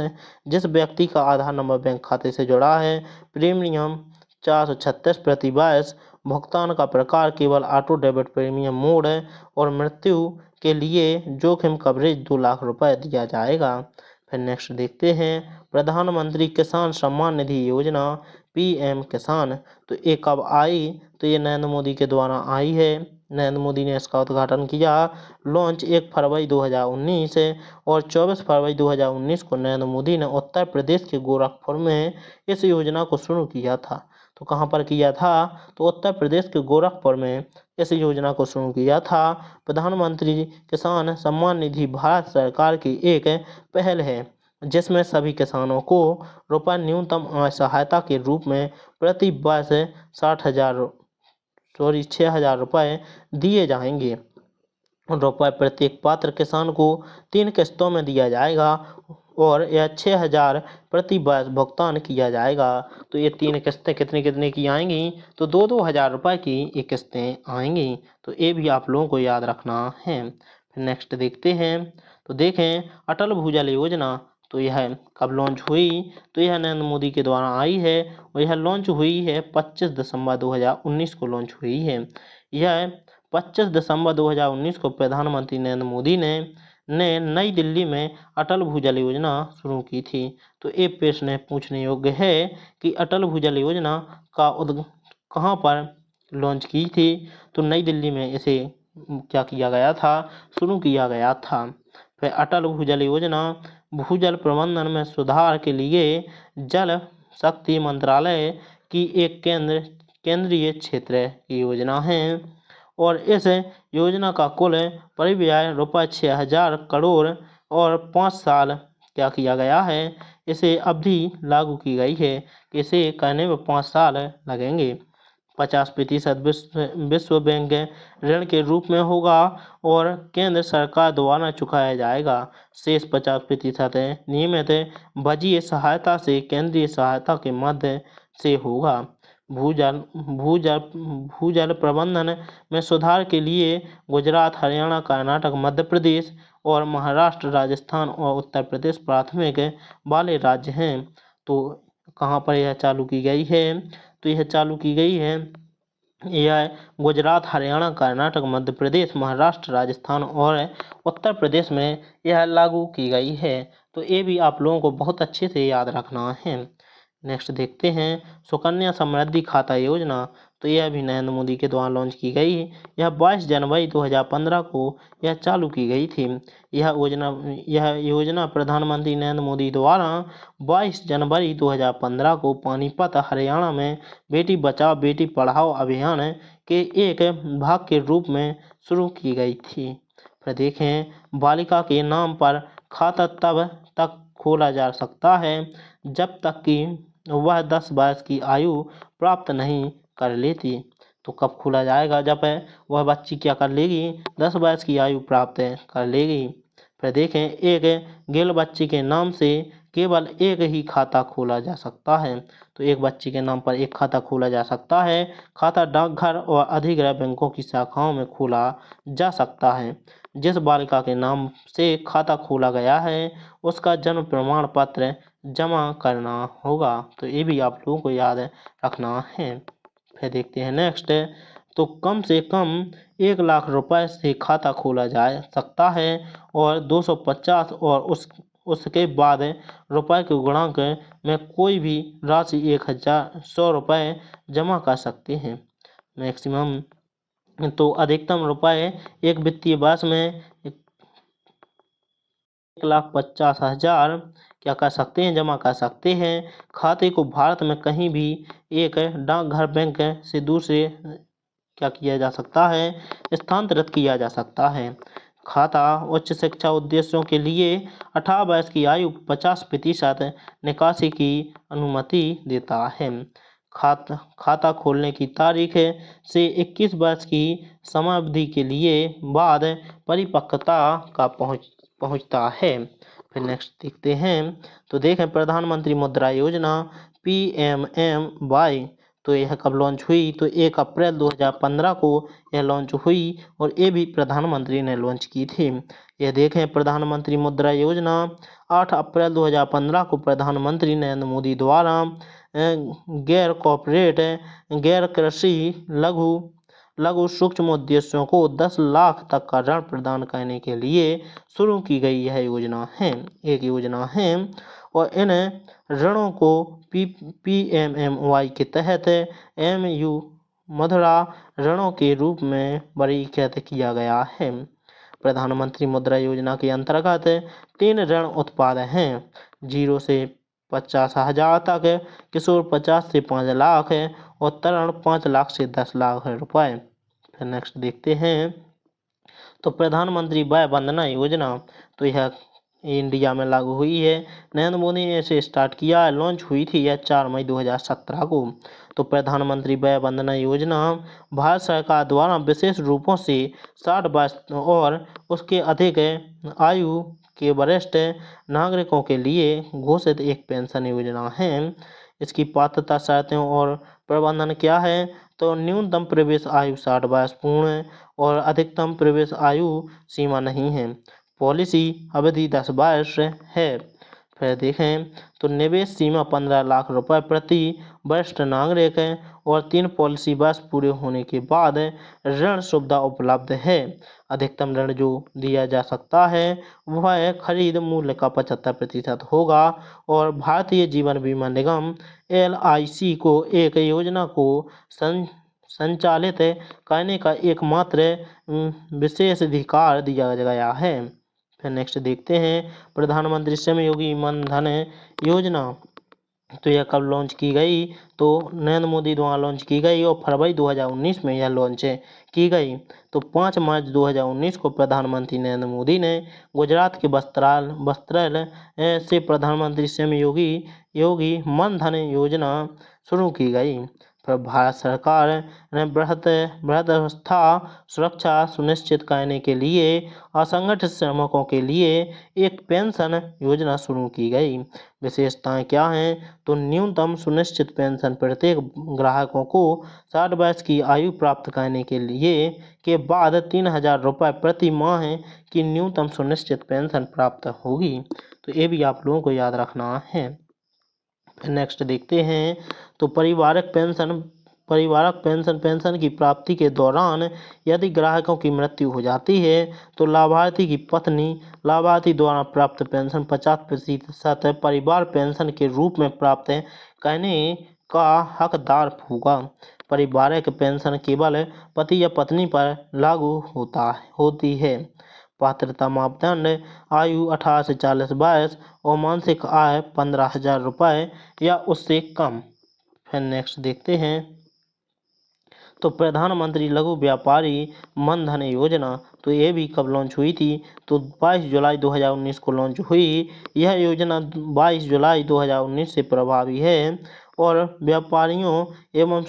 [SPEAKER 1] जिस व्यक्ति का आधार नंबर बैंक खाते से जुड़ा है। प्रीमियम 436 प्रति वर्ष। भुगतान का प्रकार केवल ऑटो डेबिट प्रीमियम मोड है। और मृत्यु के लिए जोखिम कवरेज 2 लाख रुपए दिया जाएगा। फिर नेक्स्ट देखते हैं प्रधानमंत्री किसान सम्मान निधि योजना पीएम किसान। तो ये कब आई? तो ये नरेंद्र मोदी के द्वारा आई है। नरेंद्र मोदी ने इसका उद्घाटन किया। लॉन्च 1 फरवरी 2019 और 24 फरवरी 2019 को नरेंद्र मोदी ने उत्तर प्रदेश के गोरखपुर में इस योजना को शुरू किया था। तो कहाँ पर किया था? तो उत्तर प्रदेश के गोरखपुर में इस योजना को शुरू किया था। प्रधानमंत्री किसान सम्मान निधि भारत सरकार की एक पहल है, जिसमें सभी किसानों को रुपये न्यूनतम आय सहायता के रूप में प्रति वर्ष 6,000 रुपये दिए जाएंगे। रुपये प्रत्येक पात्र किसान को 3 किस्तों में दिया जाएगा, और यह 6,000 प्रति वर्ष भुगतान किया जाएगा। तो ये 3 किस्तें कितने कितने की आएंगी? तो 2-2 हज़ार रुपये की ये किस्तें आएंगी। तो ये भी आप लोगों को याद रखना है। फिर नेक्स्ट देखते हैं। तो देखें अटल भूजल योजना। तो यह कब लॉन्च हुई? तो यह नरेंद्र मोदी के द्वारा आई है, और यह लॉन्च हुई है 25 दिसंबर 2019 को लॉन्च हुई है। यह 25 दिसंबर 2019 को प्रधानमंत्री नरेंद्र मोदी ने नई दिल्ली में अटल भूजल योजना शुरू की थी। तो ये प्रश्न पूछने योग्य है कि अटल भूजल योजना कहाँ पर लॉन्च की थी? तो नई दिल्ली में इसे क्या किया गया था? शुरू किया गया था। फिर अटल भूजल योजना भूजल प्रबंधन में सुधार के लिए जल शक्ति मंत्रालय की एक केंद्रीय क्षेत्र की योजना है। और इस योजना का कुल परिव्यय रुपये 6,000 करोड़ और 5 साल क्या किया गया है? इसे अवधि लागू की गई है कि इसे करने में 5 साल लगेंगे। 50% विश्व बैंक ऋण के रूप में होगा, और केंद्र सरकार द्वारा चुकाया जाएगा। शेष 50% नियमित बजटीय सहायता से केंद्रीय सहायता के मध्य से होगा। भूजल प्रबंधन में सुधार के लिए गुजरात, हरियाणा, कर्नाटक, मध्य प्रदेश और महाराष्ट्र, राजस्थान और उत्तर प्रदेश प्राथमिक वाले राज्य हैं। तो कहाँ पर यह चालू की गई है? तो यह चालू की गई है, यह गुजरात, हरियाणा, कर्नाटक, मध्य प्रदेश, महाराष्ट्र, राजस्थान और उत्तर प्रदेश में यह लागू की गई है। तो ये भी आप लोगों को बहुत अच्छे से याद रखना है। नेक्स्ट देखते हैं सुकन्या समृद्धि खाता योजना। तो यह भी नरेंद्र मोदी के द्वारा लॉन्च की गई। यह 22 जनवरी 2015 को यह चालू की गई थी। यह योजना प्रधानमंत्री नरेंद्र मोदी द्वारा 22 जनवरी 2015 को पानीपत, हरियाणा में बेटी बचाओ बेटी पढ़ाओ अभियान के एक भाग के रूप में शुरू की गई थी। फिर देखें बालिका के नाम पर खाता तब तक खोला जा सकता है जब तक कि वह 10 वर्ष की आयु प्राप्त नहीं कर लेती। तो कब खोला जाएगा? जब वह बच्ची क्या कर लेगी? 10 वर्ष की आयु प्राप्त कर लेगी। फिर देखें एक गिल बच्ची के नाम से केवल एक ही खाता खोला जा सकता है। तो एक बच्चे के नाम पर एक खाता खोला जा सकता है। खाता डाकघर और अधिग्रहण बैंकों की शाखाओं में खोला जा सकता है। जिस बालिका के नाम से खाता खोला गया है उसका जन्म प्रमाण पत्र जमा करना होगा। तो ये भी आप लोगों को याद रखना है। फिर देखते हैं नेक्स्ट। तो कम से कम 1 लाख रुपए से खाता खोला जा सकता है और 250 और उसके बाद रुपए के गुणांक में कोई भी राशि 1,100 रुपए जमा कर सकते हैं। मैक्सिमम तो अधिकतम रुपए एक वित्तीय वर्ष में 1,50,000 क्या कर सकते हैं, जमा कर सकते हैं। खाते को भारत में कहीं भी एक डाकघर बैंक से दूसरे क्या किया जा सकता है, स्थानांतरित किया जा सकता है। खाता उच्च शिक्षा उद्देश्यों के लिए 18 वर्ष की आयु 50% निकासी की अनुमति देता है। खाता खोलने की तारीख से 21 वर्ष की समयावधि के लिए बाद परिपक्वता का पहुंचता है। फिर नेक्स्ट देखते हैं। तो देखें प्रधानमंत्री मुद्रा योजना PMMY। तो यह कब लॉन्च हुई, तो 1 अप्रैल 2015 को यह लॉन्च हुई और ये भी प्रधानमंत्री ने लॉन्च की थी। यह देखें प्रधानमंत्री मुद्रा योजना 8 अप्रैल 2015 को प्रधानमंत्री नरेंद्र मोदी द्वारा गैर कॉर्पोरेट गैर कृषि लघु सूक्ष्म उद्देश्यों को 10 लाख तक का ऋण प्रदान करने के लिए शुरू की गई यह योजना है, एक योजना है। और इन ऋणों को PMMY के तहत MU मुद्रा ऋणों के रूप में वर्गीकृत किया गया है। प्रधानमंत्री मुद्रा योजना के अंतर्गत 3 ऋण उत्पाद हैं, 0 से 50,000 तक, किशोर 50 से 5 लाख और तरुण 5 लाख से 10 लाख रुपए। फिर नेक्स्ट देखते हैं। तो प्रधानमंत्री वय वंदना योजना, तो यह इंडिया में लागू हुई है। नरेंद्र मोदी ने इसे स्टार्ट किया, लॉन्च हुई थी यह 4 मई 2017 को। तो प्रधानमंत्री वय वंदना योजना भारत सरकार द्वारा विशेष रूपों से 60 वर्ष और उसके अधिक आयु के वरिष्ठ नागरिकों के लिए घोषित एक पेंशन योजना है। इसकी पात्रता शर्तें और प्रबंधन क्या है, तो न्यूनतम प्रवेश आयु 60 वर्ष पूर्ण और अधिकतम प्रवेश आयु सीमा नहीं है। पॉलिसी अवधि 10 वर्ष है। फिर देखें तो निवेश सीमा 15 लाख रुपए प्रति वरिष्ठ नागरिक और 3 पॉलिसी वर्ष पूरे होने के बाद ऋण सुविधा उपलब्ध है। अधिकतम ऋण जो दिया जा सकता है वह खरीद मूल्य का 75% होगा और भारतीय जीवन बीमा निगम LIC को एक योजना को संचालित करने का एकमात्र विशेषाधिकार दिया गया है। फिर नेक्स्ट देखते हैं प्रधानमंत्री श्रमयोगी मानधन योजना। तो यह कब लॉन्च की गई, तो नरेंद्र मोदी द्वारा लॉन्च की गई और फरवरी 2019 में यह लॉन्च की गई। तो 5 मार्च 2019 को प्रधानमंत्री नरेंद्र मोदी ने गुजरात के वस्त्राल से प्रधानमंत्री श्रमयोगी मानधन योजना शुरू की गई। पर भारत सरकार ने वृद्धावस्था सुरक्षा सुनिश्चित करने के लिए असंगठित श्रमिकों के लिए एक पेंशन योजना शुरू की गई। विशेषताएं क्या हैं, तो न्यूनतम सुनिश्चित पेंशन प्रत्येक ग्राहकों को 60 वर्ष की आयु प्राप्त करने के लिए के बाद 3,000 रुपये प्रति माह की न्यूनतम सुनिश्चित पेंशन प्राप्त होगी। तो ये भी आप लोगों को याद रखना है। नेक्स्ट देखते हैं। तो परिवारक पेंशन की प्राप्ति के दौरान यदि ग्राहकों की मृत्यु हो जाती है तो लाभार्थी की पत्नी लाभार्थी द्वारा प्राप्त पेंशन 50% परिवार पेंशन के रूप में प्राप्त करने का हकदार होगा। पारिवारिक पेंशन केवल पति या पत्नी पर लागू होती है। पात्रता मापदंड आयु 18 से 40 वर्ष और मासिक आय 15,000 रुपये या उससे कम। फिर नेक्स्ट देखते हैं। तो प्रधानमंत्री लघु व्यापारी मानधन योजना, तो ये भी कब लॉन्च हुई थी, तो 22 जुलाई 2019 को लॉन्च हुई। यह योजना 22 जुलाई 2019 से प्रभावी है और व्यापारियों एवं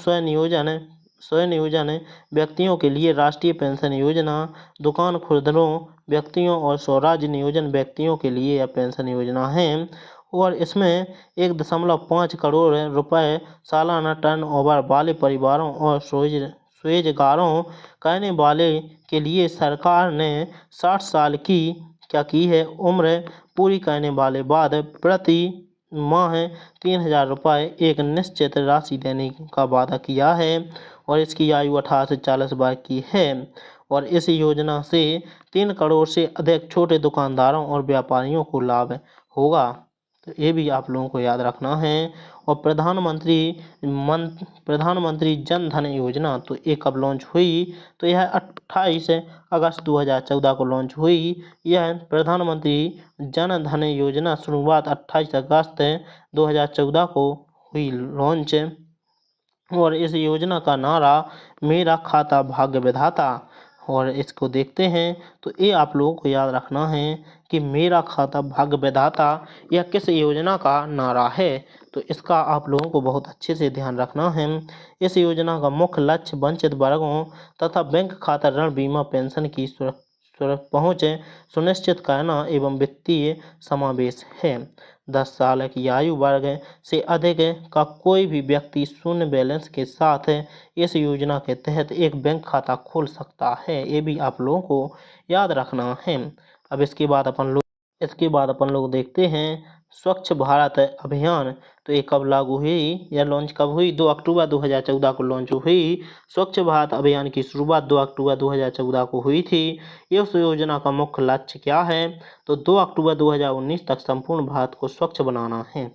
[SPEAKER 1] स्वनियोजन व्यक्तियों के लिए राष्ट्रीय पेंशन योजना, दुकान खुदरों व्यक्तियों और स्वराज्य नियोजन व्यक्तियों के लिए यह पेंशन योजना है और इसमें 1.5 करोड़ रुपए सालाना टर्नओवर वाले परिवारों और स्वरोजगारों करने वाले के लिए सरकार ने 60 साल की क्या की है उम्र पूरी करने वाले बाद प्रति माह 3,000 रुपये एक निश्चित राशि देने का वादा किया है और इसकी आयु 18 से 40 वर्ष की है और इस योजना से 3 करोड़ से अधिक छोटे दुकानदारों और व्यापारियों को लाभ होगा। तो ये भी आप लोगों को याद रखना है। और प्रधानमंत्री जन धन योजना तो ये कब लॉन्च हुई, तो यह 28 अगस्त 2014 को लॉन्च हुई। यह प्रधानमंत्री जन धन योजना शुरुआत 28 अगस्त 2014 को हुई लॉन्च। और इस योजना का नारा मेरा खाता भाग्य विधाता। और इसको देखते हैं तो ये आप लोगों को याद रखना है कि मेरा खाता भाग्य विधाता यह किस योजना का नारा है, तो इसका आप लोगों को बहुत अच्छे से ध्यान रखना है। इस योजना का मुख्य लक्ष्य वंचित वर्गों तथा बैंक खाता ऋण बीमा पेंशन की पहुँच सुनिश्चित करना एवं वित्तीय समावेश है। 10 साल की आयु वर्ग से अधिक का कोई भी व्यक्ति शून्य बैलेंस के साथ इस योजना के तहत एक बैंक खाता खोल सकता है। ये भी आप लोगों को याद रखना है। अब इसके बाद अपन लोग देखते हैं स्वच्छ भारत अभियान। तो ये कब लागू हुई या लॉन्च कब हुई, 2 अक्टूबर 2014 को लॉन्च हुई। स्वच्छ भारत अभियान की शुरुआत 2 अक्टूबर 2014 को हुई थी। ये उस योजना का मुख्य लक्ष्य क्या है, तो 2 अक्टूबर 2019 तक संपूर्ण भारत को स्वच्छ बनाना है।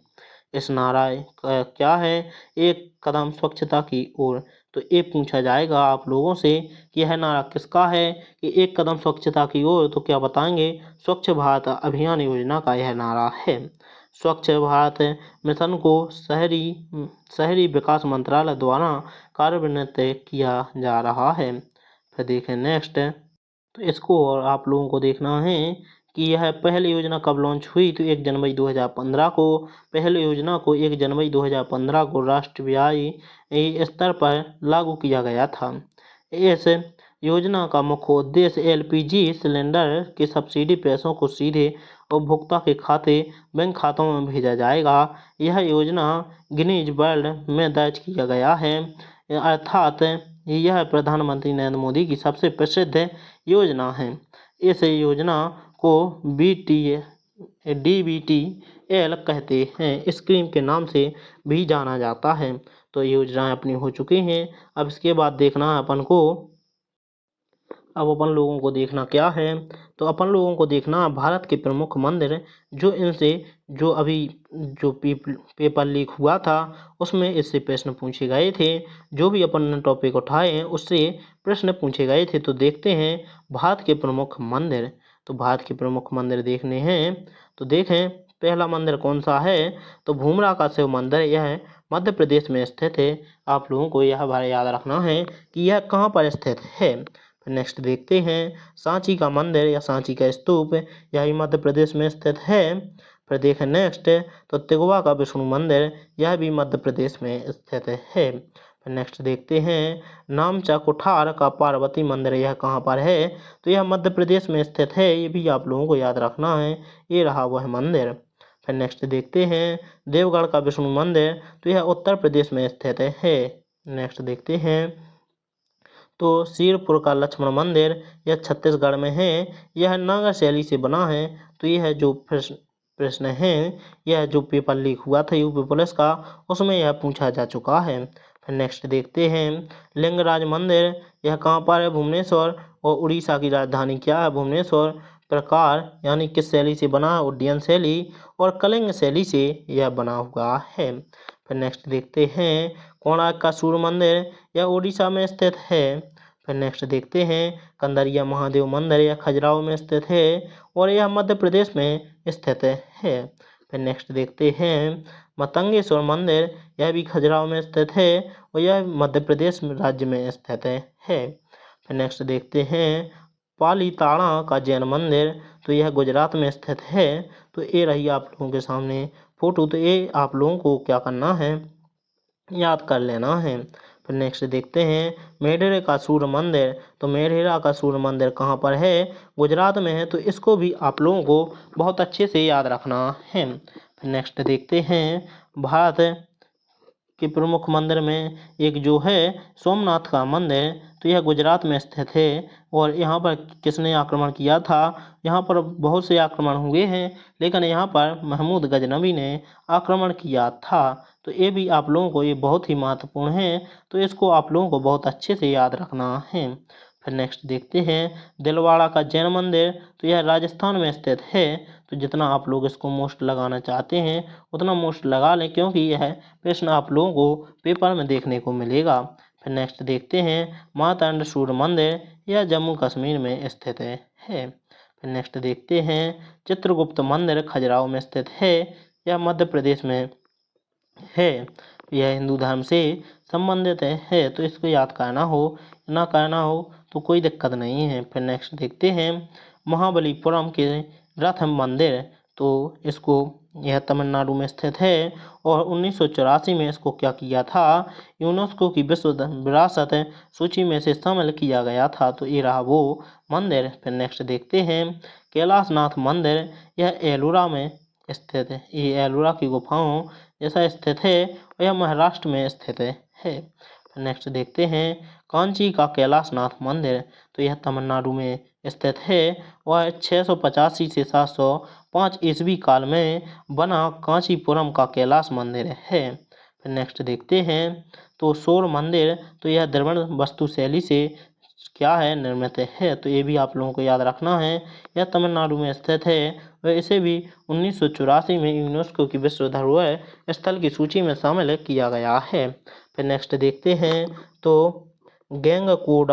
[SPEAKER 1] इस नारा क्या है, एक कदम स्वच्छता की ओर। तो ये पूछा जाएगा आप लोगों से कि यह नारा किसका है, कि एक कदम स्वच्छता की ओर, तो क्या बताएंगे, स्वच्छ भारत अभियान योजना का यह नारा है। स्वच्छ भारत मिशन को शहरी विकास मंत्रालय द्वारा कार्यान्वित किया जा रहा है। फिर देखें नेक्स्ट, तो इसको और आप लोगों को देखना है कि यह पहली योजना कब लॉन्च हुई, तो 1 जनवरी 2015 को। पहली योजना को 1 जनवरी 2015 को राष्ट्रव्यापी स्तर पर लागू किया गया था। इस योजना का मुख्य उद्देश्य एलपीजी सिलेंडर के सब्सिडी पैसों को सीधे उपभोक्ता के बैंक खातों में भेजा जाएगा। यह योजना गिनीज वर्ल्ड में दर्ज किया गया है, अर्थात यह प्रधानमंत्री नरेंद्र मोदी की सबसे प्रसिद्ध योजना है। इस योजना को DBTL कहते हैं, स्कीम के नाम से भी जाना जाता है। तो योजनाएं अपनी हो चुकी हैं। अब इसके बाद देखना है अपन लोगों को देखना क्या है, तो अपन लोगों को देखना भारत के प्रमुख मंदिर, जो अभी पेपर लीक हुआ था उसमें इससे प्रश्न पूछे गए थे। जो भी अपन ने टॉपिक उठाए हैं उससे प्रश्न पूछे गए थे। तो देखते हैं भारत के प्रमुख मंदिर। तो भारत के प्रमुख मंदिर देखने हैं, तो देखें पहला मंदिर कौन सा है, तो भूमरा का शिव मंदिर, यह मध्य प्रदेश में स्थित है। आप लोगों को यह बात याद रखना है कि यह कहाँ पर स्थित है। नेक्स्ट देखते हैं सांची का मंदिर या सांची का स्तूप, यह मध्य प्रदेश में स्थित है। फिर देखें नेक्स्ट, तो तिगवा का विष्णु मंदिर, यह भी मध्य प्रदेश में स्थित है। फिर नेक्स्ट देखते हैं नामचा कुठार का पार्वती मंदिर, यह कहाँ पर है, तो यह मध्य प्रदेश में स्थित है। ये भी आप लोगों को याद रखना है, ये रहा वह मंदिर। फिर नेक्स्ट देखते हैं देवगढ़ का विष्णु मंदिर, तो यह उत्तर प्रदेश में स्थित है। नेक्स्ट देखते हैं तो सिरपुर का लक्ष्मण मंदिर, यह छत्तीसगढ़ में है। यह नागर शैली से बना है। तो यह जो प्रश्न है, यह जो पेपर लीक हुआ था यूपी पुलिस का, उसमें यह पूछा जा चुका है। फिर नेक्स्ट देखते हैं लिंगराज मंदिर, यह कहाँ पर है, भुवनेश्वर। और उड़ीसा की राजधानी क्या है, भुवनेश्वर। प्रकार यानी किस शैली से बना है, उड्डयन शैली और कलिंग शैली से यह बना हुआ है। फिर नेक्स्ट देखते हैं कोणार्क का सूर्य मंदिर, यह उड़ीसा में स्थित है। फिर नेक्स्ट देखते हैं कंदरिया महादेव मंदिर, यह खजुराहो में स्थित है और यह मध्य प्रदेश में स्थित है। फिर नेक्स्ट देखते हैं मतंगेश्वर मंदिर, यह भी खजुराहो में स्थित है और यह मध्य प्रदेश राज्य में स्थित है। फिर नेक्स्ट देखते हैं पालीताड़ा का जैन मंदिर, तो यह गुजरात में स्थित है। तो ये रही आप लोगों के सामने फोटो। तो ये आप लोगों को क्या करना है, याद कर लेना है। फिर नेक्स्ट देखते हैं मेढेरे का सूर्य मंदिर, तो मेढेरा का सूर्य मंदिर कहाँ पर है, गुजरात में है। तो इसको भी आप लोगों को बहुत अच्छे से याद रखना है। नेक्स्ट देखते हैं भारत के प्रमुख मंदिर में एक जो है सोमनाथ का मंदिर, तो यह गुजरात में स्थित है। और यहाँ पर किसने आक्रमण किया था? यहाँ पर बहुत से आक्रमण हुए हैं, लेकिन यहाँ पर महमूद गजनवी ने आक्रमण किया था। तो ये भी आप लोगों को ये बहुत ही महत्वपूर्ण है, तो इसको आप लोगों को बहुत अच्छे से याद रखना है। फिर नेक्स्ट देखते हैं दिलवाड़ा का जैन मंदिर, तो यह राजस्थान में स्थित है। तो जितना आप लोग इसको मोस्ट लगाना चाहते हैं उतना मोस्ट लगा लें, क्योंकि यह प्रश्न आप लोगों को पेपर में देखने को मिलेगा। फिर नेक्स्ट देखते हैं माता अंडसूर मंदिर, यह जम्मू कश्मीर में स्थित है। फिर नेक्स्ट देखते हैं चित्रगुप्त मंदिर खजुराहो में स्थित है, यह मध्य प्रदेश में है। यह हिंदू धर्म से संबंधित है, तो इसको याद करना हो ना करना हो तो कोई दिक्कत नहीं है। फिर नेक्स्ट देखते हैं महाबलीपुरम के रथ मंदिर, तो इसको यह तमिलनाडु में स्थित है। और 1984 में इसको क्या किया था? यूनेस्को की विश्व विरासत सूची में से शामिल किया गया था। तो ये रहा वो मंदिर। फिर नेक्स्ट देखते हैं कैलाशनाथ मंदिर, यह एलोरा में स्थित है। ये एलोरा की गुफाओं जैसा स्थित है और यह महाराष्ट्र में स्थित है। नेक्स्ट देखते हैं कांची का कैलाशनाथ मंदिर, तो यह तमिलनाडु में स्थित है। वह 685 से 705 ईस्वी काल में बना कांचीपुरम का कैलाश मंदिर है। फिर नेक्स्ट देखते हैं तो सौर मंदिर, तो यह द्रविड़ वास्तु शैली से क्या है निर्मित है। तो ये भी आप लोगों को याद रखना है, यह तमिलनाडु में स्थित है। और इसे भी 1984 में यूनेस्को की विश्व धरोहर स्थल की सूची में शामिल किया गया है। फिर नेक्स्ट देखते हैं तो गंगकोड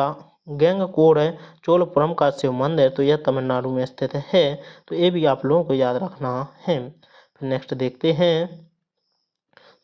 [SPEAKER 1] चोलपुरम का शिव मंदिर, तो यह तमिलनाडु में स्थित है। तो ये भी आप लोगों को याद रखना है। फिर नेक्स्ट देखते हैं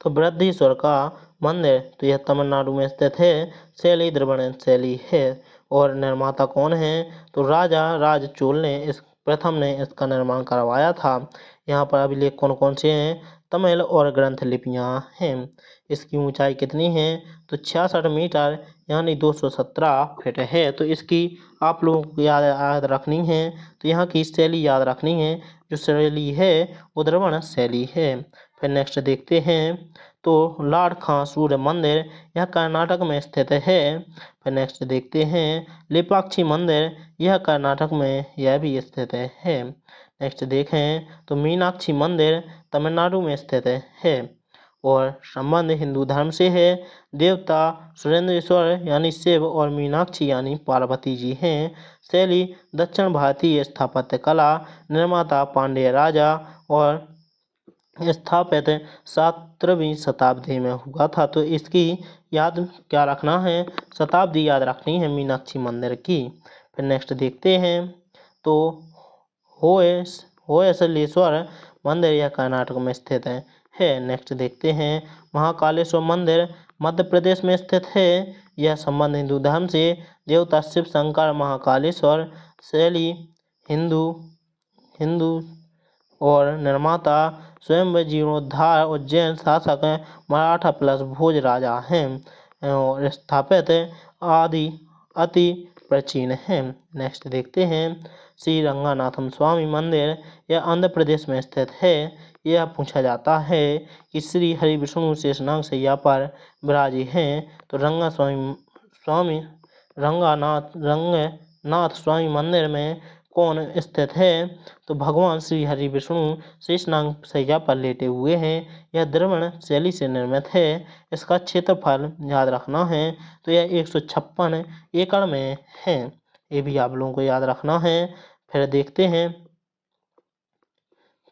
[SPEAKER 1] तो बृहदीश्वर का मंदिर, तो यह तमिलनाडु में स्थित है। शैली द्रविड़ शैली है। और निर्माता कौन है? तो राजा राज चोल ने प्रथम ने इसका निर्माण करवाया था। यहाँ पर अभिलेख कौन कौन से हैं? तमिल और ग्रंथ लिपियाँ हैं। इसकी ऊंचाई कितनी है? तो 66 मीटर यानी 217 फीट है। तो इसकी आप लोगों को याद रखनी है। तो यहाँ की शैली याद रखनी है, जो शैली है वो द्रविड़ शैली है। फिर नेक्स्ट देखते हैं तो लाड खां सूर्य मंदिर, यह कर्नाटक में स्थित है। फिर नेक्स्ट देखते हैं लेपाक्षी मंदिर, यह कर्नाटक में यह भी स्थित है। नेक्स्ट देखें तो मीनाक्षी मंदिर तमिलनाडु में स्थित है। और संबंध हिंदू धर्म से है। देवता सुरेंद्रेश्वर यानी शिव और मीनाक्षी यानी पार्वती जी हैं। शैली दक्षिण भारतीय स्थापत्य कला, निर्माता पांड्य राजा, और स्थापित 17वीं शताब्दी में हुआ था। तो इसकी याद क्या रखना है? शताब्दी याद रखनी है मीनाक्षी मंदिर की। फिर नेक्स्ट देखते हैं तो होयसलेश्वर मंदिर, यह कर्नाटक में स्थित है। नेक्स्ट देखते हैं महाकालेश्वर मंदिर मध्य प्रदेश में स्थित है। यह संबंध हिंदू धर्म से देवता शिव शंकर महाकालेश्वर, शैली हिंदू और निर्माता स्वयं जीर्णोद्धार उज्जैन शासक मराठा प्लस भोज राजा हैं। और स्थापित अति प्राचीन है। नेक्स्ट देखते हैं श्री रंगनाथम स्वामी मंदिर, यह आंध्र प्रदेश में स्थित है। यह पूछा जाता है कि श्री हरि विष्णु शेषनाग सैया पर विराजी हैं। तो रंगनाथ स्वामी मंदिर में कौन स्थित है? तो भगवान श्री हरि विष्णु शेषनाग सैया पर लेटे हुए हैं। यह द्रविड़ शैली से निर्मित है। इसका क्षेत्रफल याद रखना है, तो यह 156 एकड़ में है। ये भी आप लोगों को याद रखना है। फिर देखते हैं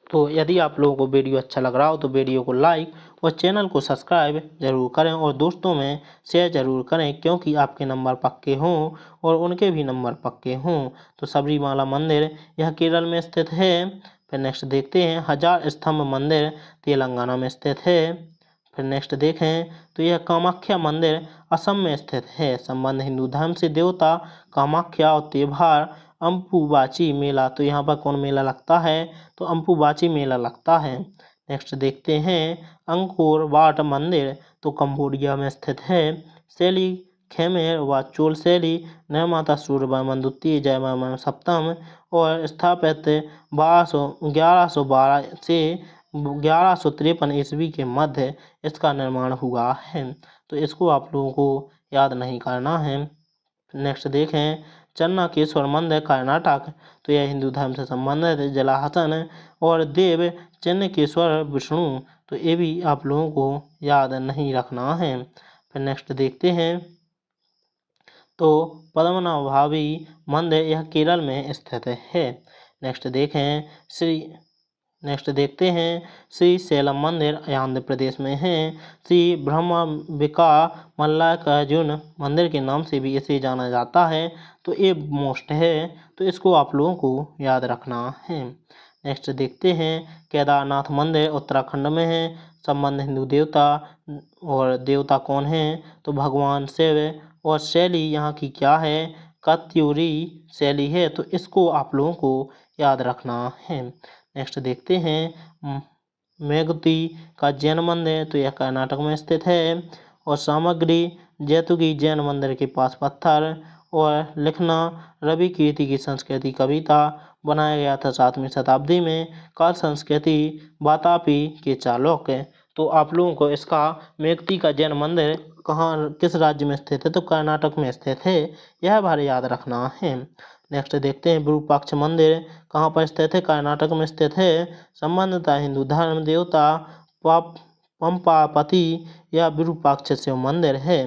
[SPEAKER 1] तो यदि आप लोगों को वीडियो अच्छा लग रहा हो तो वीडियो को लाइक और चैनल को सब्सक्राइब जरूर करें और दोस्तों में शेयर जरूर करें, क्योंकि आपके नंबर पक्के हों और उनके भी नंबर पक्के हों। तो सबरीमाला मंदिर, यह केरल में स्थित है। फिर नेक्स्ट देखते हैं हजार स्तंभ मंदिर तेलंगाना में स्थित है। फिर नेक्स्ट देखें तो यह कामाख्या मंदिर असम में स्थित है। संबंध हिंदू धर्म से देवता कामाख्या और त्योहार अम्बुबाची मेला, तो यहाँ पर कौन मेला लगता है? तो अम्बुबाची मेला लगता है। नेक्स्ट देखते हैं अंकोर वाट मंदिर, तो कंबोडिया में स्थित है। शैली खेमेर व चोल शैली, निर्माता सूर्यवर्मन द्वितीय जयवर्मन सप्तम, और स्थापित 1112 से 1153 ईस्वी के मध्य इसका निर्माण हुआ है। तो इसको आप लोगों को याद नहीं करना है। नेक्स्ट देखें, चन्नाकेश्वर मंदिर कर्नाटक। तो यह हिंदू धर्म से संबंधित है। जलाहसन और देव चन्नकेश्वर विष्णु। तो ये भी आप लोगों को याद नहीं रखना है। फिर नेक्स्ट देखते हैं, तो पद्मनाभावी मंदिर यह केरल में स्थित है। नेक्स्ट देखते हैं, श्री शैलम मंदिर आंध्र प्रदेश में है। श्री ब्रह्मविका मल्लिकार्जुन मंदिर के नाम से भी इसे जाना जाता है। तो ये मोस्ट है, तो इसको आप लोगों को याद रखना है। नेक्स्ट देखते हैं, केदारनाथ मंदिर उत्तराखंड में है। संबंध हिंदू देवता और देवता कौन है? तो भगवान शिव। और शैली यहाँ की क्या है? कत्यूरी शैली है। तो इसको आप लोगों को याद रखना है। नेक्स्ट देखते हैं, मेगुती का जैन मंदिर। तो यह कर्नाटक में स्थित है। और सामग्री जैतुकी जैन मंदिर के पास पत्थर। और लिखना रवि कीर्ति की संस्कृति कविता बनाया गया था 7वीं शताब्दी में। काल संस्कृति वातापी के चालुक्य। तो आप लोगों को इसका मेगुती का जैन मंदिर कहाँ किस राज्य में स्थित है? तो कर्नाटक में स्थित है। यह बारे याद रखना है। नेक्स्ट देखते हैं, विरूपाक्ष मंदिर कहाँ पर स्थित है? कर्नाटक में स्थित है। संबंधता हिंदू धर्म देवता पंपापति या विरूपाक्ष शिव मंदिर है।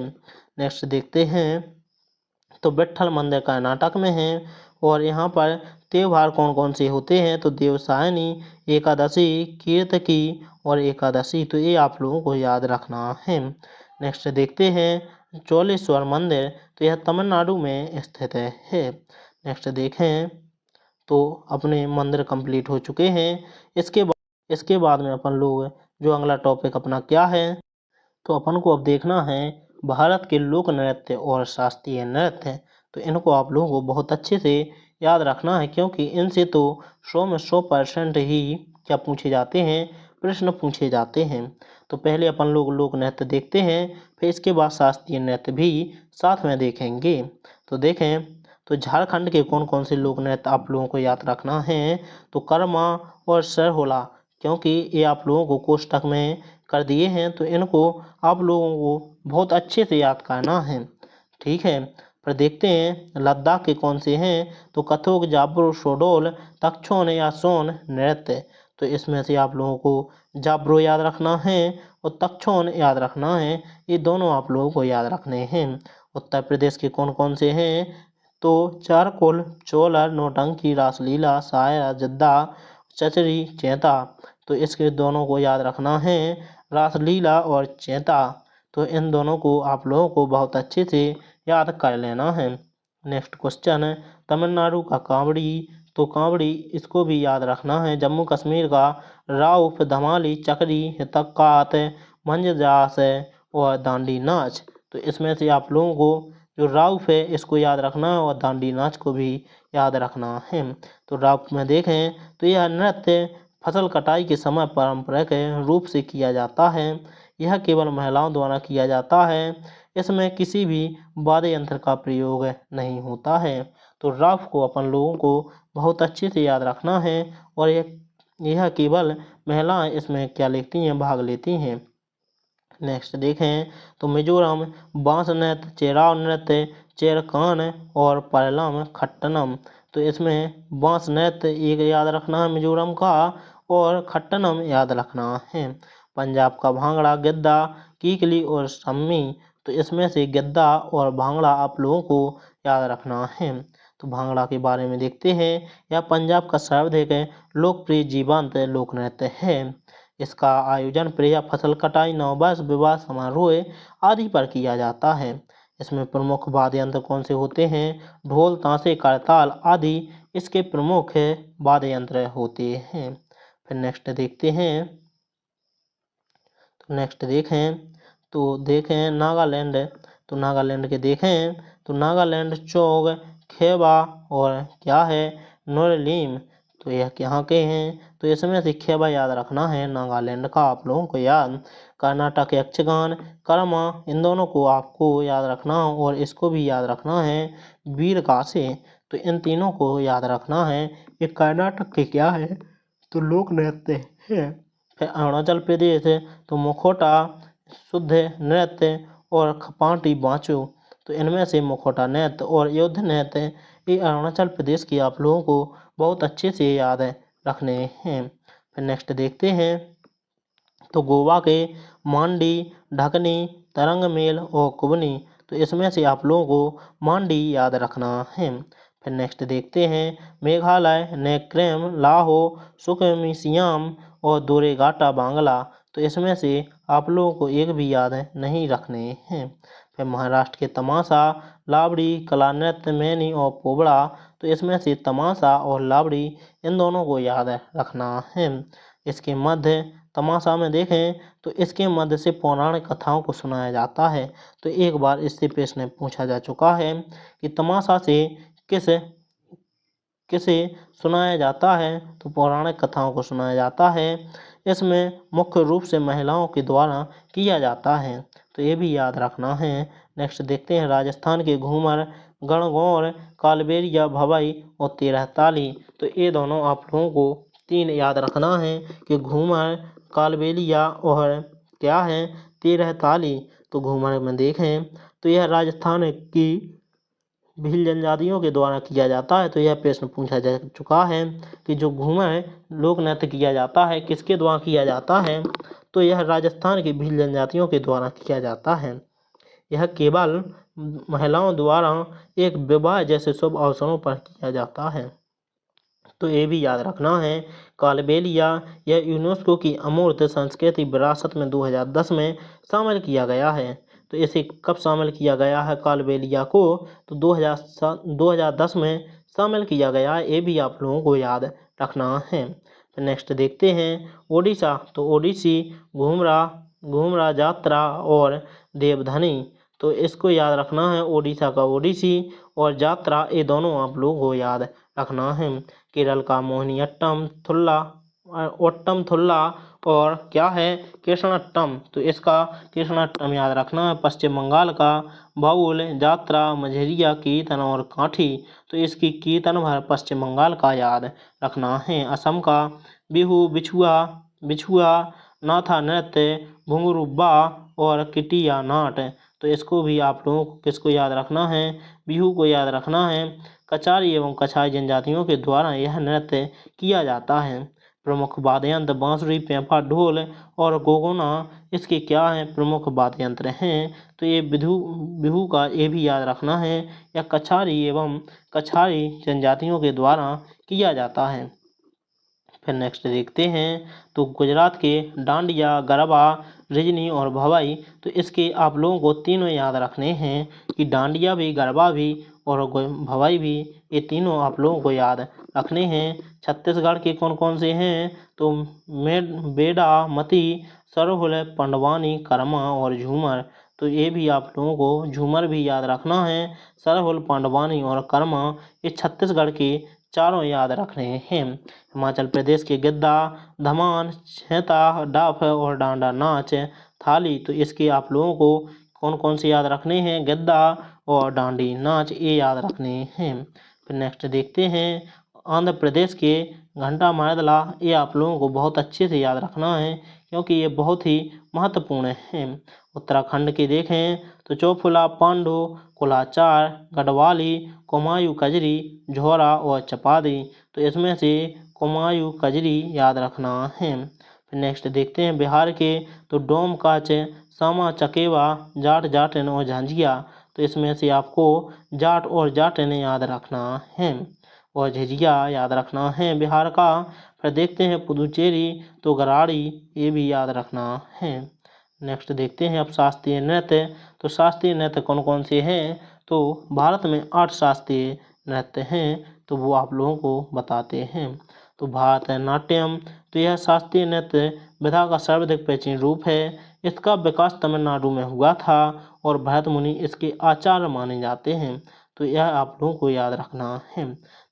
[SPEAKER 1] नेक्स्ट देखते हैं, तो विट्ठल मंदिर कर्नाटक में है। और यहाँ पर त्योहार कौन कौन से होते हैं? तो देवसायनी, एकादशी, कीर्तकी और एकादशी। तो ये आप लोगों को याद रखना है। नेक्स्ट देखते हैं, चौलेश्वर मंदिर। तो यह तमिलनाडु में स्थित है। नेक्स्ट देखें, तो अपने मंदिर कंप्लीट हो चुके हैं। इसके बाद में अपन लोग जो अगला टॉपिक अपना क्या है, तो अपन को अब देखना है भारत के लोक नृत्य और शास्त्रीय नृत्य। तो इनको आप लोगों को बहुत अच्छे से याद रखना है, क्योंकि इनसे तो 100 में 100% ही क्या पूछे जाते हैं? प्रश्न पूछे जाते हैं। तो पहले अपन लोग लोक नृत्य देखते हैं, फिर इसके बाद शास्त्रीय नृत्य भी साथ में देखेंगे। तो देखें, तो झारखंड के कौन कौन से लोक नृत्य आप लोगों को याद रखना है? तो कर्मा और सरहोला, क्योंकि ये आप लोगों को कोष्टक में कर दिए हैं। तो इनको आप लोगों को बहुत अच्छे से याद करना है। ठीक है, पर देखते हैं लद्दाख के कौन से हैं? तो कथक, जाब्रो, शोडोल, तक्षौन या सोन नृत्य। तो इसमें से आप लोगों को जाब्रो याद रखना है और तक्षौन याद रखना है। ये दोनों आप लोगों को याद रखने हैं। उत्तर प्रदेश के कौन कौन से हैं? तो चारकोल, चोलर, नौटंकी, रासलीला, सायरा, जद्दा, चचरी, चैता। तो इसके दोनों को याद रखना है, रासलीला और चैता। तो इन दोनों को आप लोगों को बहुत अच्छे से याद कर लेना है। नेक्स्ट क्वेश्चन है, तमिलनाडु का कांवड़ी। तो कांवड़ी इसको भी याद रखना है। जम्मू कश्मीर का राउफ, धमाली, चकरी, हितक्कात, मंजजास और दांडी नाच। तो इसमें से आप लोगों को जो राउफ है इसको याद रखना है और दांडी नाच को भी याद रखना है। तो राउफ में देखें, तो यह नृत्य फसल कटाई के समय पारंपरिक रूप से किया जाता है। यह केवल महिलाओं द्वारा किया जाता है। इसमें किसी भी वाद्य यंत्र का प्रयोग नहीं होता है। तो राउफ को अपन लोगों को बहुत अच्छे से याद रखना है। और यह केवल महिलाएं इसमें क्या लेती हैं? भाग लेती हैं। नेक्स्ट देखें, तो मिजोरम बांस नृत्य, चेराव नृत्य, चेरकान और परलम खट्टनम। तो इसमें बांस नृत्य एक याद रखना है मिजोरम का, और खट्टनम याद रखना है। पंजाब का भांगड़ा, गिद्दा, कीकली और सम्मी। तो इसमें से गिद्दा और भांगड़ा आप लोगों को याद रखना है। तो भांगड़ा के बारे में देखते हैं। यह पंजाब का सर्वाधिक लोकप्रिय जीवंत लोक नृत्य है। इसका आयोजन प्रिय फसल कटाई, नववर्ष, विवाह समारोह आदि पर किया जाता है। इसमें प्रमुख वाद्य यंत्र कौन से होते हैं? ढोल, ताशे, करताल आदि इसके प्रमुख वाद्य यंत्र होते हैं। फिर नेक्स्ट देखते हैं, तो नेक्स्ट देखें नागालैंड। तो नागालैंड के देखें, तो नागालैंड चोग, खेबा और क्या है? नोरलीम। तो यह यहाँ के हैं। तो इसमें से खेबा याद रखना है नागालैंड का आप लोगों को याद। कर्नाटक यक्षगान, कर्मा, इन दोनों को आपको याद रखना और इसको भी याद रखना है वीरगासे। तो इन तीनों को याद रखना है। ये कर्नाटक के क्या है? तो लोक नृत्य है। फिर अरुणाचल प्रदेश तो मुखौटा, शुद्ध नृत्य और खपाटी बाँचो। तो इनमें से मुखौटा नृत्य और युद्ध नृत्य ये अरुणाचल प्रदेश की आप लोगों को बहुत अच्छे से याद रखने हैं। फिर नेक्स्ट देखते हैं तो गोवा के मांडी, ढकनी, तरंगमेल और कुबनी। तो इसमें से आप लोगों को मांडी याद रखना है। फिर नेक्स्ट देखते हैं मेघालय, नेक्रेम, लाहो, सुकमिसियाम और दोरेगाटा बांग्ला। तो इसमें से आप लोगों को एक भी याद नहीं रखने हैं। फिर महाराष्ट्र के तमाशा, लावड़ी, कला नृत्य, मैनी और पोबड़ा। तो इसमें से तमाशा और लावड़ी इन दोनों को याद रखना है। इसके मध्य तमाशा में देखें तो इसके मध्य से पौराणिक कथाओं को सुनाया जाता है। तो एक बार इससे प्रश्न पूछा जा चुका है कि तमाशा से किसे सुनाया जाता है, तो पौराणिक कथाओं को सुनाया जाता है। इसमें मुख्य रूप से महिलाओं के द्वारा किया जाता है, तो ये भी याद रखना है। नेक्स्ट देखते हैं राजस्थान के घूमर, गणगौर, कालबेलिया, भवई और तेरह ताली। तो ये दोनों आप लोगों को तीन याद रखना है कि घूमर, कालबेलिया और क्या है तेरह ताली। तो घूमर में देखें तो यह राजस्थान की भील जनजातियों के द्वारा किया जाता है। तो यह प्रश्न पूछा जा चुका है कि जो घूमर लोक नृत्य किया जाता है किसके द्वारा किया जाता है, तो यह राजस्थान की भील जनजातियों के द्वारा किया जाता है। यह केवल महिलाओं द्वारा एक विवाह जैसे शुभ अवसरों पर किया जाता है, तो ये भी याद रखना है। कालबेलिया यह यूनेस्को की अमूर्त संस्कृति विरासत में 2010 में शामिल किया गया है। तो इसे कब शामिल किया गया है कालबेलिया को, तो 2010 में शामिल किया गया है। ये भी आप लोगों को याद रखना है। तो नेक्स्ट देखते हैं ओडिशा, तो ओडिसी, घूमरा यात्रा और देवधनी। तो इसको याद रखना है, ओडिशा का ओडिसी और यात्रा ये दोनों आप लोगों को याद रखना है। केरल का मोहिनीअट्टम, ओट्टम थुल्ला और क्या है कृष्णाट्टम। तो इसका कृष्णाट्टम याद रखना है। पश्चिम बंगाल का बाउल, यात्रा, मझेरिया, कीर्तन और काठी। तो इसकी कीर्तन भर पश्चिम बंगाल का याद रखना है। असम का बिहू, बिछुआ, नाथा नृत्य, घुंघरूबा और किटिया नाट। तो इसको भी आप लोगों को किसको याद रखना है, बिहू को याद रखना है। कचारी एवं कछाई जनजातियों के द्वारा यह नृत्य किया जाता है। प्रमुख वाद्य यंत्र बांसुरी, पेंपा, ढोल और गोगोना इसके क्या हैं प्रमुख वाद्य यंत्र हैं। तो ये बिहू का ये भी याद रखना है, यह कछारी एवं कछाई जनजातियों के द्वारा किया जाता है। फिर नेक्स्ट देखते हैं तो गुजरात के डांडिया, गरबा, रिजनी और भवाई। तो इसके आप लोगों को तीनों याद रखने हैं कि डांडिया भी, गरबा भी और भवाई भी, ये तीनों आप लोगों को याद रखने हैं। छत्तीसगढ़ के कौन कौन से हैं, तो बेड़ा, मती, सरहुल, पंडवानी, कर्मा और झूमर। तो ये भी आप लोगों को झूमर भी याद रखना है। सरहुल, पांडवानी और कर्मा ये छत्तीसगढ़ के चारों याद रखने हैं। हिमाचल प्रदेश के गिद्दा, धमान, छेता, डाफ और डांडा नाच, थाली। तो इसके आप लोगों को कौन कौन से याद रखने हैं, गिद्दा और डांडी नाच ये याद रखने हैं। फिर नेक्स्ट देखते हैं आंध्र प्रदेश के घंटा मारदला। ये आप लोगों को बहुत अच्छे से याद रखना है क्योंकि ये बहुत ही महत्वपूर्ण है। उत्तराखंड के देखें तो चौफुला, पांडु, कुलाचार, गढ़वाली, कुमायूं कजरी, झोरा और चपादी। तो इसमें से कुमायूं कजरी याद रखना है। फिर नेक्स्ट देखते हैं बिहार के तो डोम काच, सामा चकेवा, जाट जाटन और झांझिया। तो इसमें से आपको जाट और जाटन याद रखना है और झिझिया याद रखना है बिहार का। फिर देखते हैं पुदुचेरी तो गराड़ी ये भी याद रखना है। नेक्स्ट देखते हैं अब शास्त्रीय नृत्य, तो शास्त्रीय नृत्य कौन कौन से हैं, तो भारत में 8 शास्त्रीय नृत्य हैं, तो वो आप लोगों को बताते हैं। तो भारतनाट्यम, तो यह शास्त्रीय नृत्य विधा का सर्वाधिक प्राचीन रूप है। इसका विकास तमिलनाडु में हुआ था और भरत मुनि इसके आचार्य माने जाते हैं। तो यह आप लोगों को याद रखना है।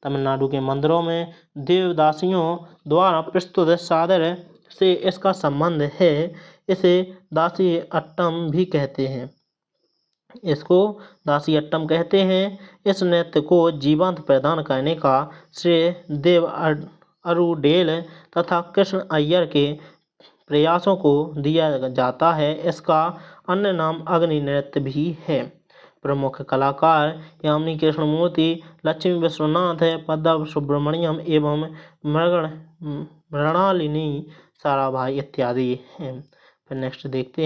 [SPEAKER 1] तमिलनाडु के मंदिरों में देवदासियों द्वारा प्रस्तुत सादर से इसका संबंध है। इसे दासी अट्टम भी कहते हैं, इसको दासी अट्टम कहते हैं। इस नृत्य को जीवंत प्रदान करने का श्रेय देव अरुडेल तथा कृष्ण अय्यर के प्रयासों को दिया जाता है। इसका अन्य नाम अग्नि नृत्य भी है। प्रमुख कलाकार यामिनी कृष्णमूर्ति, लक्ष्मी विश्वनाथ, पद्मा सुब्रमण्यम एवं मृणालिनी साराभाई इत्यादि हैं। फिर नेक्स्ट देखते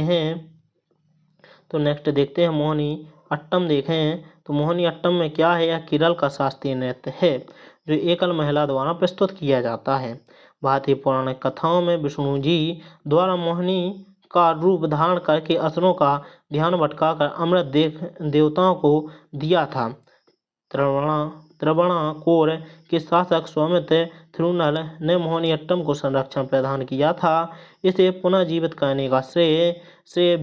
[SPEAKER 1] हैं मोहिनी अट्टम देखें तो मोहिनी अट्टम में क्या है, यह केरल का शास्त्रीय नृत्य है जो एकल महिला द्वारा प्रस्तुत किया जाता है। भारतीय पौराणिक कथाओं में विष्णु जी द्वारा मोहिनी का रूप धारण करके असुरों का ध्यान भटकाकर अमृत देवताओं को दिया था। त्रावणकोर के शासक स्वामित्व थिरुनल ने मोहिनी अट्टम को संरक्षण प्रदान किया था। इसे पुनः जीवित करने का श्रेय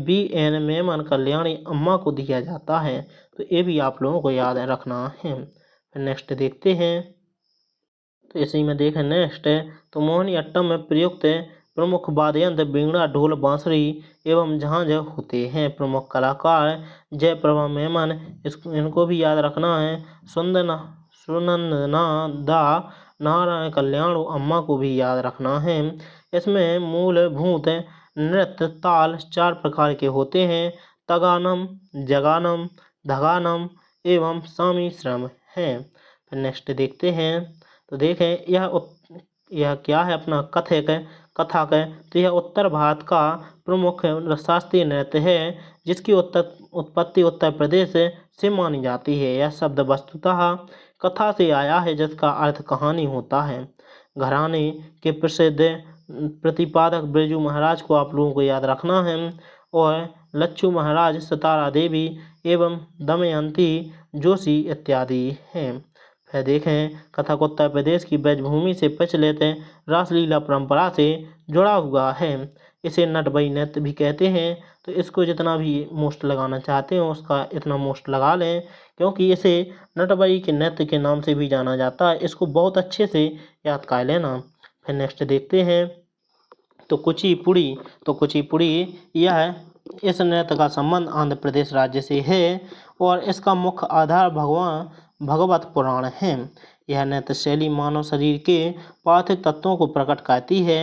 [SPEAKER 1] B.N. मेमन कल्याणी अम्मा को दिया जाता है। तो ये भी आप लोगों को याद रखना है। नेक्स्ट देखते हैं तो इसी में देखें नेक्स्ट तो मोहिनी अट्टम में प्रयुक्त प्रमुख वाद्य यंत्र बीणा, ढोल, बांसुरी एवं झांझ होते हैं। प्रमुख कलाकार जयप्रभा मेमन, इनको भी याद रखना है। सुनंदना दा, नारायण कल्याणु अम्मा को भी याद रखना है। इसमें मूलभूत नृत्य ताल 4 प्रकार के होते हैं: तगानम, जगानम, धगानम एवं सामिश्रम है। फिर नेक्स्ट देखते हैं तो देखें यह क्या है अपना कथक। तो यह उत्तर भारत का प्रमुख शास्त्रीय नृत्य है जिसकी उत्पत्ति उत्तर प्रदेश से मानी जाती है। यह शब्द वस्तुतः कथा से आया है जिसका अर्थ कहानी होता है। घराने के प्रसिद्ध प्रतिपादक बिरजू महाराज को आप लोगों को याद रखना है और लच्छू महाराज, सितारा देवी एवं दमयंती जोशी इत्यादि हैं। फिर देखें कथक उत्तर प्रदेश की ब्रजभूमि से प्रचलित रासलीला परंपरा से जुड़ा हुआ है। इसे नटबई नृत्य भी कहते हैं। तो इसको जितना भी मोस्ट लगाना चाहते हो उसका इतना मोस्ट लगा लें क्योंकि इसे नटबई के नृत्य के नाम से भी जाना जाता है। इसको बहुत अच्छे से याद कर लेना। फिर नेक्स्ट देखते हैं तो कुचिपुड़ी यह इस नृत्य का संबंध आंध्र प्रदेश राज्य से है और इसका मुख्य आधार भगवत पुराण है। यह नृत्य शैली मानव शरीर के पार्थिव तत्वों को प्रकट करती है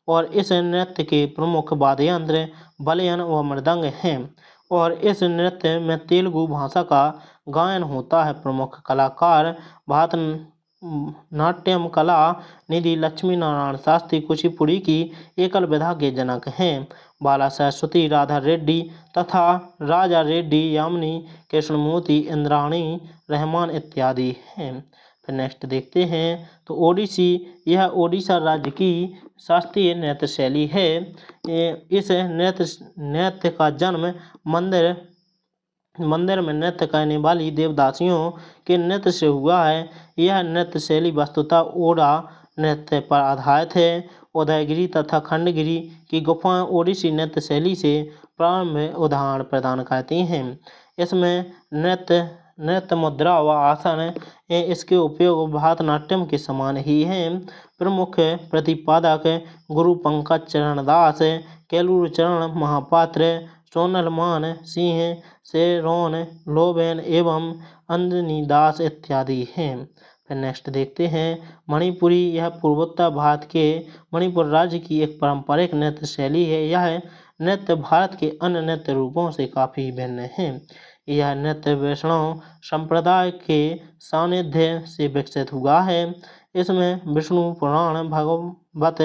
[SPEAKER 1] और इस नृत्य के प्रमुख वाद्य यंत्र बलयन व मृदंग हैं और इस नृत्य में तेलुगु भाषा का गायन होता है। प्रमुख कलाकार भारत नाट्यम कला निधि लक्ष्मी नारायण शास्त्री कुचिपुड़ी की एकल विधा के जनक हैं। बाला सरस्वती, राधा रेड्डी तथा राजा रेड्डी, यामिनी कृष्णमूर्ति, इंद्राणी रहमान इत्यादि हैं। फिर नेक्स्ट देखते हैं तो ओडिसी यह ओडिशा राज्य की शास्त्रीय नृत्य शैली है। इस नृत्य का जन्म मंदिर में नृत्य करने वाली देवदासियों के नृत्य से हुआ है। यह नृत्य शैली वस्तुतः ओडा नृत्य पर आधारित है। उदयगिरी तथा खंडगिरी की गुफाएं ओडिसी नृत्य शैली से प्रारंभ उदाहरण प्रदान करती हैं। इसमें नृत्य मुद्रा व आसन इसके उपयोग भारतनाट्यम के समान ही हैं। प्रमुख प्रतिपादक गुरु पंकज चरण दास, केलूर चरण महापात्र, सोनल मान सिंह, शेरोन लोबेन एवं अंजनी दास इत्यादि हैं। फिर नेक्स्ट देखते हैं मणिपुरी यह पूर्वोत्तर भारत के मणिपुर राज्य की एक पारंपरिक नृत्य शैली है। यह नृत्य भारत के अन्य नृत्य रूपों से काफ़ी भिन्न है। यह नृत्य वैष्णव संप्रदाय के सानिध्य से विकसित हुआ है। इसमें विष्णु पुराण, भागवत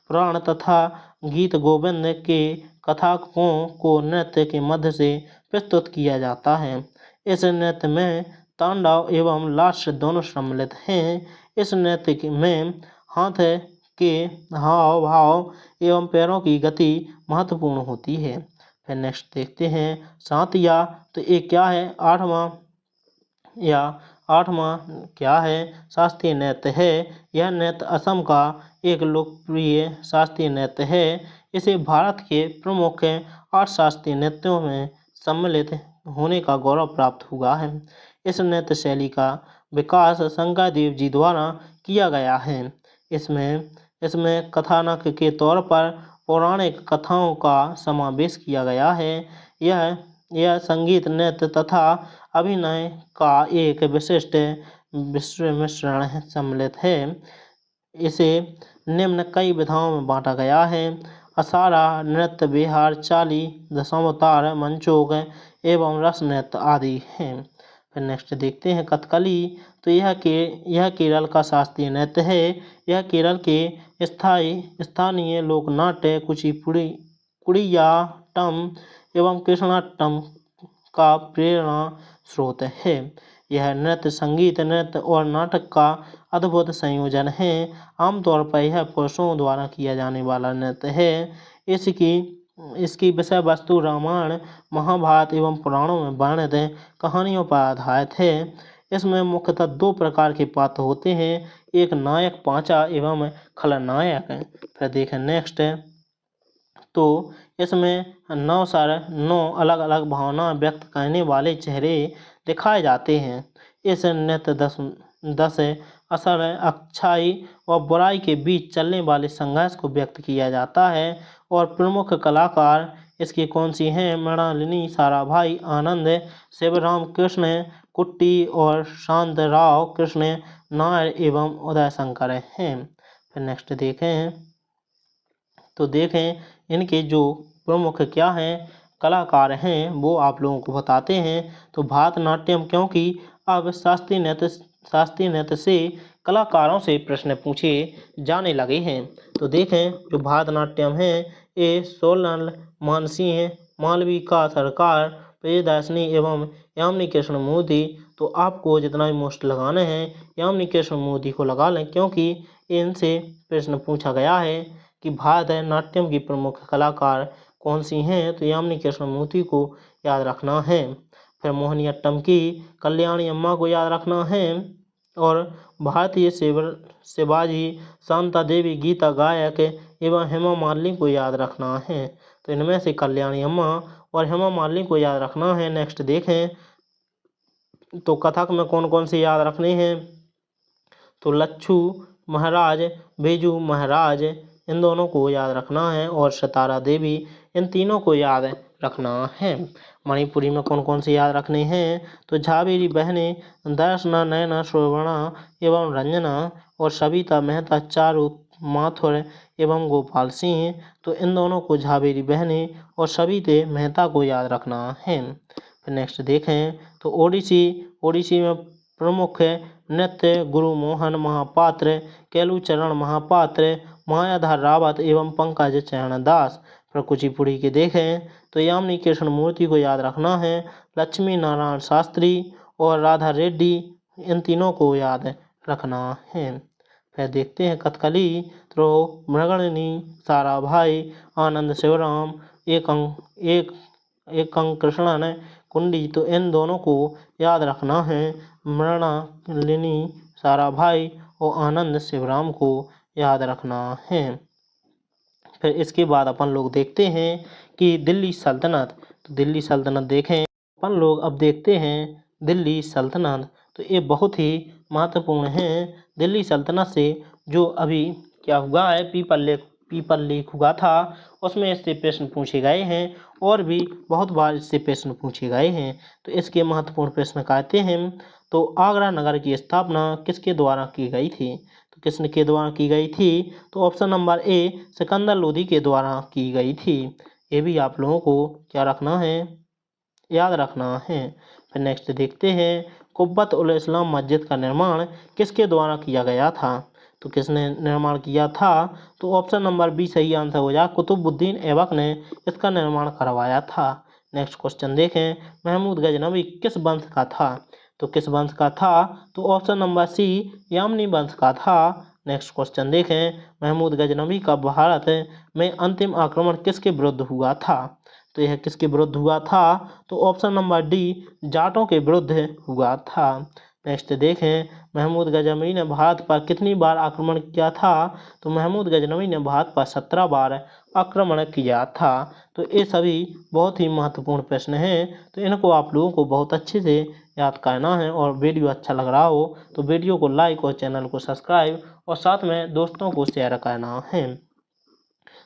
[SPEAKER 1] पुराण तथा गीत गोविंद के कथाओं को नृत्य के मध्य से प्रस्तुत किया जाता है। इस नृत्य में तांडव एवं लास्य दोनों सम्मिलित हैं। इस नृत्य में हाथ के हाव भाव एवं पैरों की गति महत्वपूर्ण होती है। फिर नेक्स्ट देखते हैं सातिया। तो ये क्या है, आठवां क्या है, शास्त्रीय नृत्य है। यह नृत्य असम का एक लोकप्रिय शास्त्रीय नृत्य है। इसे भारत के प्रमुख 8 शास्त्रीय नृत्यों में सम्मिलित होने का गौरव प्राप्त हुआ है। इस नृत्य शैली का विकास शंकर देव जी द्वारा किया गया है। इसमें कथानक के तौर पर पौराणिक कथाओं का समावेश किया गया है। यह संगीत, नृत्य तथा अभिनय का एक विशिष्ट मिश्रण सम्मिलित है। इसे निम्न कई विधाओं में बांटा गया है: असारा, नृत्य, बिहार, चाली, दशावतार, मंचोग एवं रस नृत्य आदि हैं। फिर नेक्स्ट देखते हैं कथकली। तो यह केरल का शास्त्रीय नृत्य है। यह केरल के स्थानीय लोकनाट्य कुचिपुड़ी, कुडियाट्टम एवं कृष्णाट्टम का प्रेरणा स्रोत है। यह नृत्य संगीत, नृत्य और नाटक का अद्भुत संयोजन है। आमतौर पर यह पुरुषों द्वारा किया जाने वाला नृत्य है। इसकी विषय वस्तु रामायण, महाभारत एवं पुराणों में वर्णित कहानियों पर आधारित है। इसमें मुख्यतः दो प्रकार के पात्र होते हैं, एक नायक पांचा एवं खलनायक। फिर देखें नेक्स्ट। तो इसमें 9 अलग अलग भावना व्यक्त करने वाले चेहरे दिखाए जाते हैं। इस नृत्य 10 असर, अच्छाई व बुराई के बीच चलने वाले संघर्ष को व्यक्त किया जाता है। और प्रमुख कलाकार इसकी कौन सी हैं? मृणालिनी, साराभाई, आनंद, शिवराम कृष्ण कुट्टी और शांतराव कृष्ण नायर एवं उदय शंकर हैं। फिर नेक्स्ट देखें। तो देखें इनके जो प्रमुख क्या हैं कलाकार हैं वो आप लोगों को बताते हैं। तो भरतनाट्यम, क्योंकि अब शास्त्रीय नृत्य से कलाकारों से प्रश्न पूछे जाने लगे हैं। तो देखें जो भरतनाट्यम है ये सोनल, मानसिंह, मालविका सरकार, प्रियदर्शनी एवं यामिनी कृष्णमूर्ति। तो आपको जितना भी मोस्ट लगाने हैं यामिनी कृष्णमूर्ति को लगा लें, क्योंकि इनसे प्रश्न पूछा गया है कि भरतनाट्यम की प्रमुख कलाकार कौन सी हैं। तो यामिनी कृष्णमूर्ति को याद रखना है। फिर मोहिनीअट्टम की कल्याणी अम्मा को याद रखना है। और भारतीय शिवाजी, शांता देवी, गीता गायक एवं हेमा मालिनी को याद रखना है। तो इनमें से कल्याणी अम्मा और हेमा मालिनी को याद रखना है। नेक्स्ट देखें। तो कथक में कौन कौन से याद रखने हैं? तो लच्छू महाराज, बेजू महाराज, इन दोनों को याद रखना है। और सितारा देवी, इन तीनों को याद रखना है। मणिपुरी में कौन कौन से याद रखने हैं? तो झावेरी बहनें, दर्शना, नयना, श्रवणा एवं रंजना और सविता मेहता, चारू माथुर एवं गोपाल सिंह। तो इन दोनों को झावेरी बहनें और सविता मेहता को याद रखना है। फिर नेक्स्ट देखें। तो ओडिसी में प्रमुख नृत्य गुरु मोहन महापात्र, केलुचरण महापात्र, मायाधर रावत एवं पंकज चरण दास। फिर कुचिपुड़ी के देखें। तो यामिनी कृष्णमूर्ति को याद रखना है, लक्ष्मी नारायण शास्त्री और राधा रेड्डी, इन तीनों को याद रखना है। फिर देखते हैं कथकली। तो मृगननी, साराभाई, आनंद, शिवराम, एकं कृष्णन कुंडी। तो इन दोनों को याद रखना है, मृणालिनी, साराभाई और आनंद शिवराम को याद रखना है। फिर इसके बाद अपन लोग देखते हैं कि दिल्ली सल्तनत। तो दिल्ली सल्तनत देखें अपन लोग। अब देखते हैं दिल्ली सल्तनत। तो ये बहुत ही महत्वपूर्ण है। दिल्ली सल्तनत से जो अभी क्या हुआ है, पीपल लेख हुआ था, उसमें इससे प्रश्न पूछे गए हैं और भी बहुत बार इससे प्रश्न पूछे गए हैं। तो इसके महत्वपूर्ण प्रश्न कहते हैं। तो आगरा नगर की स्थापना किसके द्वारा की गई थी? तो किसने के द्वारा की गई थी? तो ऑप्शन नंबर ए सिकंदर लोदी के द्वारा की गई थी। ये भी आप लोगों को क्या रखना है, याद रखना है। फिर नेक्स्ट देखते हैं कुब्बत उल इस्लाम मस्जिद का निर्माण किसके द्वारा किया गया था? तो किसने निर्माण किया था? तो ऑप्शन नंबर बी सही आंसर हो जाए, कुतुबुद्दीन ऐबक ने इसका निर्माण करवाया था। नेक्स्ट क्वेश्चन देखें, महमूद गजनवी किस वंश का था? तो किस वंश का था? तो ऑप्शन नंबर सी यामिनी वंश का था। नेक्स्ट क्वेश्चन देखें, महमूद गजनवी का भारत में अंतिम आक्रमण किसके विरुद्ध हुआ था? तो यह किसके विरुद्ध हुआ था? तो ऑप्शन नंबर डी जाटों के विरुद्ध हुआ था। नेक्स्ट देखें, महमूद गजनवी ने भारत पर कितनी बार आक्रमण किया था? तो महमूद गजनवी ने भारत पर 17 बार आक्रमण किया था। तो ये सभी बहुत ही महत्वपूर्ण प्रश्न हैं। तो इनको आप लोगों को बहुत अच्छे से याद करना है। और वीडियो अच्छा लग रहा हो तो वीडियो को लाइक और चैनल को सब्सक्राइब और साथ में दोस्तों को शेयर करना है।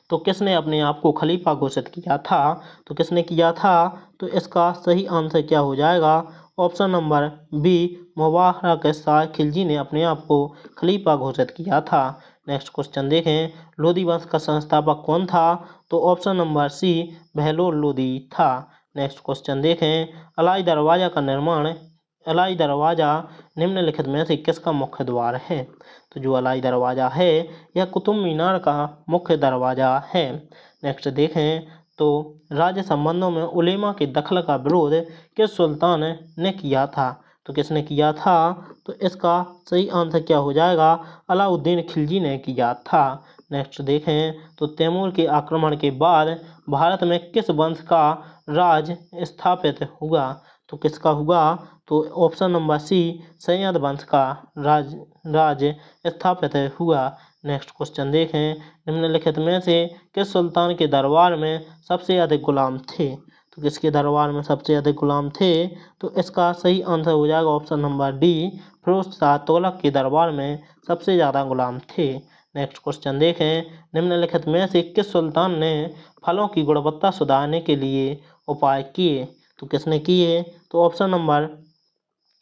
[SPEAKER 1] तो किसने अपने आप को खलीफा घोषित किया था? तो किसने किया था? तो इसका सही आंसर क्या हो जाएगा? Option number B Mubarak Shah Khilji ने अपने आप को खलीफा घोषित किया था। नेक्स्ट क्वेश्चन देखें, लोधी वंश का संस्थापक कौन था? तो option number c Bahlol Lodhi था। नेक्स्ट क्वेश्चन देखें, अलाई दरवाजा का निर्माण, अलाई दरवाजा निम्नलिखित में से किसका मुख्य द्वार है? तो जो अलाई दरवाजा है यह कुतुब मीनार का मुख्य दरवाजा है। नेक्स्ट देखें, तो राज्य संबंधों में उलेमा के दखल का विरोध किस सुल्तान ने किया था? तो किसने किया था? तो इसका सही आंसर क्या हो जाएगा? अलाउद्दीन खिलजी ने किया था। नेक्स्ट देखें, तो तैमूर के आक्रमण के बाद भारत में किस वंश का राज स्थापित हुआ? तो किसका हुआ? तो ऑप्शन नंबर सी सैयद वंश का राज स्थापित हुआ। नेक्स्ट क्वेश्चन देखें, निम्नलिखित में से किस सुल्तान के दरबार में सबसे अधिक गुलाम थे? तो किसके दरबार में सबसे अधिक गुलाम थे? तो इसका सही आंसर हो जाएगा option number D Firoz Shah Tughlaq के दरबार में सबसे ज़्यादा गुलाम थे। नेक्स्ट क्वेश्चन देखें, निम्नलिखित में से किस सुल्तान ने फलों की गुणवत्ता सुधारने के लिए उपाय किए? तो किसने किए? तो ऑप्शन नंबर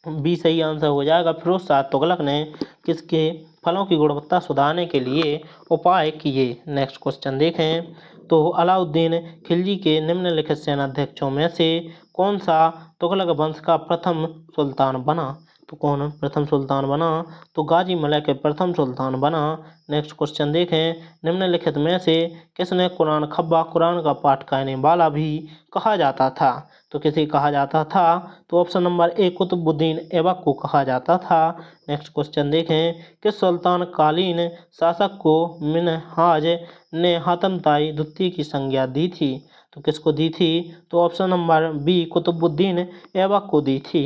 [SPEAKER 1] बी सही आंसर हो जाएगा, फिरोज शाह तुगलक ने किसके फलों की गुणवत्ता सुधारने के लिए उपाय किए। नेक्स्ट क्वेश्चन देखें, तो अलाउद्दीन खिलजी के निम्नलिखित सेनाध्यक्षों में से कौन सा तुगलक वंश का प्रथम सुल्तान बना? तो कौन प्रथम सुल्तान बना? तो गाजी मलक प्रथम सुल्तान बना। नेक्स्ट क्वेश्चन देखें, निम्नलिखित में से किसने कुरान खब्बा, कुरान का पाठ कहने वाला भी कहा जाता था? तो किसे कहा जाता था? तो option number A Qutbuddin Aibak को कहा जाता था। नेक्स्ट क्वेश्चन देखें, किस सुल्तान कालीन शासक को मिनहाज ने हातम ताई द्वितीय की संज्ञा दी थी? तो किसको दी थी? तो option number B Qutubuddin Aibak को दी थी।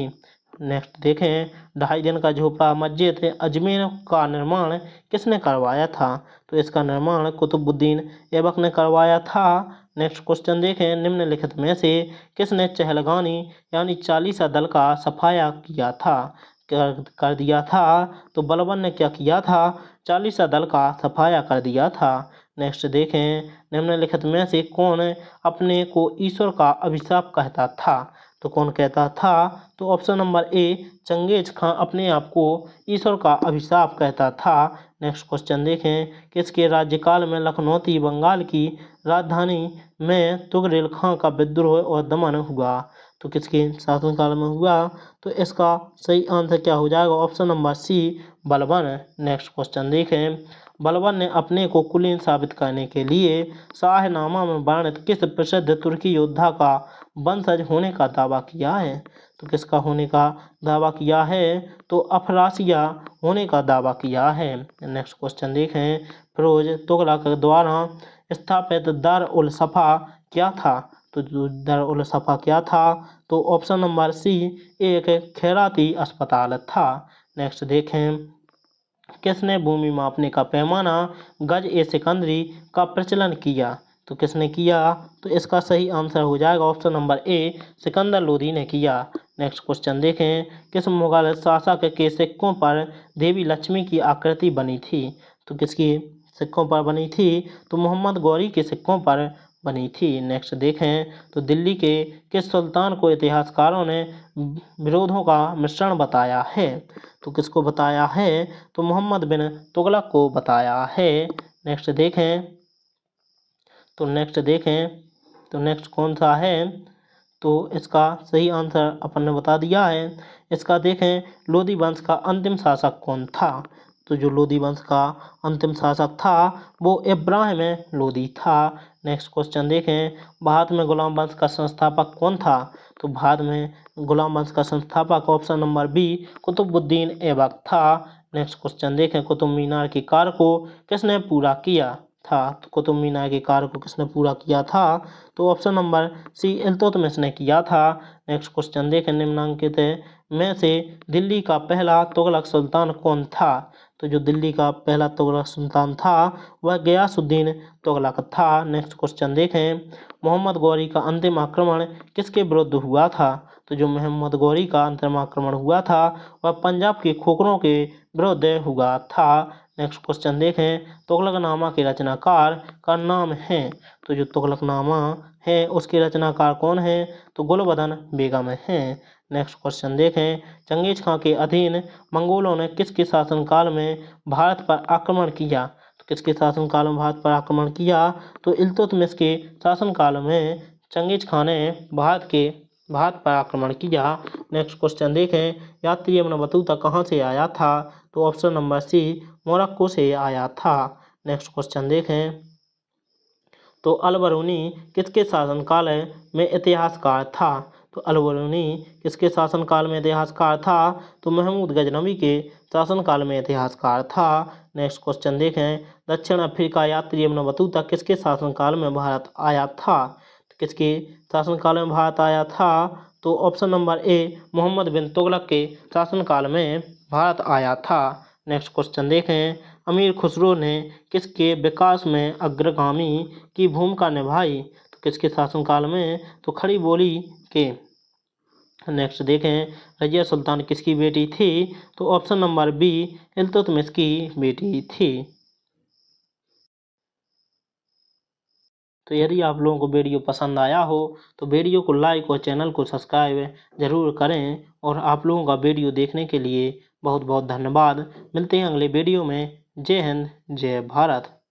[SPEAKER 1] नेक्स्ट देखें, 2.5 दिन का झोपड़ा मस्जिद अजमेर का निर्माण किसने करवाया था? तो इसका निर्माण कुतुबुद्दीन ऐबक ने करवाया था। नेक्स्ट क्वेश्चन देखें, निम्नलिखित में से किसने चहलगानी यानी चालीसा दल का सफाया किया था, कर दिया था? तो बलबन ने क्या किया था? चालीसा दल का सफाया कर दिया था। नेक्स्ट देखें, निम्नलिखित में से कौन अपने को ईश्वर का अभिशाप कहता था? तो कौन कहता था? तो ऑप्शन नंबर ए चंगेज खां अपने आप को ईश्वर का अभिशाप कहता था। नेक्स्ट क्वेश्चन देखें, किसके राज्यकाल में लखनौती बंगाल की राजधानी में तुगरेल खां का विद्रोह और दमन हुआ? तो किसके शासनकाल में हुआ? तो इसका सही आंसर क्या हो जाएगा? Option number C Balban. Next question देखें, बलबन ने अपने को कुलीन साबित करने के लिए शाहनामा में वर्णित किस प्रसिद्ध तुर्की योद्धा का वंशज होने का दावा किया है? तो किसका होने का दावा किया है? तो अफरासिया होने का दावा किया है। नेक्स्ट क्वेश्चन देखें, फिरोज तुगलक द्वारा स्थापित दार उल सफा क्या था? तो दार उल सफा क्या था? तो ऑप्शन नंबर सी एक खैराती अस्पताल था। नेक्स्ट देखें, किसने भूमि मापने का पैमाना गज ए सिकंदरी का प्रचलन किया? तो किसने किया? तो इसका सही आंसर हो जाएगा ऑप्शन नंबर ए सिकंदर लोधी ने किया। नेक्स्ट क्वेश्चन देखें, किस मुगल शासक के सिक्कों पर देवी लक्ष्मी की आकृति बनी थी? तो किसकी सिक्कों पर बनी थी? तो मोहम्मद गौरी के सिक्कों पर बनी थी। नेक्स्ट देखें, तो दिल्ली के किस सुल्तान को इतिहासकारों ने विरोधों का मिश्रण बताया है? तो किसको बताया है? तो मोहम्मद बिन तुगलक को बताया है। नेक्स्ट देखें, तो नेक्स्ट कौन सा है? तो इसका सही आंसर अपन ने बता दिया है। इसका देखें, लोधी वंश का अंतिम शासक कौन था? तो जो लोधी वंश का अंतिम शासक था वो इब्राहिम लोधी था। नेक्स्ट क्वेश्चन देखें, भारत में गुलाम वंश का संस्थापक कौन था? तो भारत में गुलाम वंश का संस्थापक option number B Qutubuddin Aibak था। नेक्स्ट क्वेश्चन देखें, कुतुब मीनार के कार्य को किसने पूरा किया था? तो कुतुब मीनार के कार्य को किसने पूरा किया था? तो ऑप्शन नंबर सी इल्तुतमिश ने किया था। नेक्स्ट क्वेश्चन देखें, निम्नांकित में से दिल्ली का पहला तुगलक सुल्तान कौन था? तो जो दिल्ली का पहला तुगलक सुल्तान था वह गयासुद्दीन तुगलक था। नेक्स्ट क्वेश्चन देखें, मोहम्मद गौरी का अंतिम आक्रमण किसके विरुद्ध हुआ था? तो जो मोहम्मद गौरी का अंतिम आक्रमण हुआ था वह पंजाब के खोखरों के विरुद्ध हुआ था। नेक्स्ट क्वेश्चन देखें, तुगलकनामा के रचनाकार का नाम है? तो जो तुगलकनामा है उसके रचनाकार कौन है? तो गुलबदन बेगम है। नेक्स्ट क्वेश्चन देखें, चंगेज खां के अधीन मंगोलों ने किसके शासनकाल में भारत पर आक्रमण किया? किसके शासनकाल में भारत पर आक्रमण किया? तो इल्तुतमिश के शासनकाल में चंगेज खान ने भारत पर आक्रमण किया। नेक्स्ट क्वेश्चन देखें, यात्री इब्न बतूता कहाँ से आया था? तो ऑप्शन नंबर सी, मोरक्को से आया था। नेक्स्ट क्वेश्चन देखें, तो अल-बरूनी किसके शासनकाल में इतिहासकार था? तो अल-बरूनी किसके शासनकाल में इतिहासकार था? तो महमूद गजनवी के शासनकाल में इतिहासकार था। नेक्स्ट क्वेश्चन देखें, दक्षिण अफ्रीका यात्री इब्न बतूता किसके शासनकाल में भारत आया था? तो किसके शासनकाल में भारत आया था? तो ऑप्शन नंबर ए, मोहम्मद बिन तुगलक के शासनकाल में भारत आया था। नेक्स्ट क्वेश्चन देखें, अमीर खुसरो ने किसके विकास में अग्रगामी की भूमिका निभाई? तो किसके शासनकाल में? तो खड़ी बोली के। नेक्स्ट देखें, रजिया सुल्तान किसकी बेटी थी? तो ऑप्शन नंबर बी, इल्तुतमिश की बेटी थी। तो यदि आप लोगों को वीडियो पसंद आया हो तो वीडियो को लाइक और चैनल को सब्सक्राइब जरूर करें। और आप लोगों का वीडियो देखने के लिए बहुत बहुत धन्यवाद। मिलते हैं अगले वीडियो में। जय हिंद, जय भारत।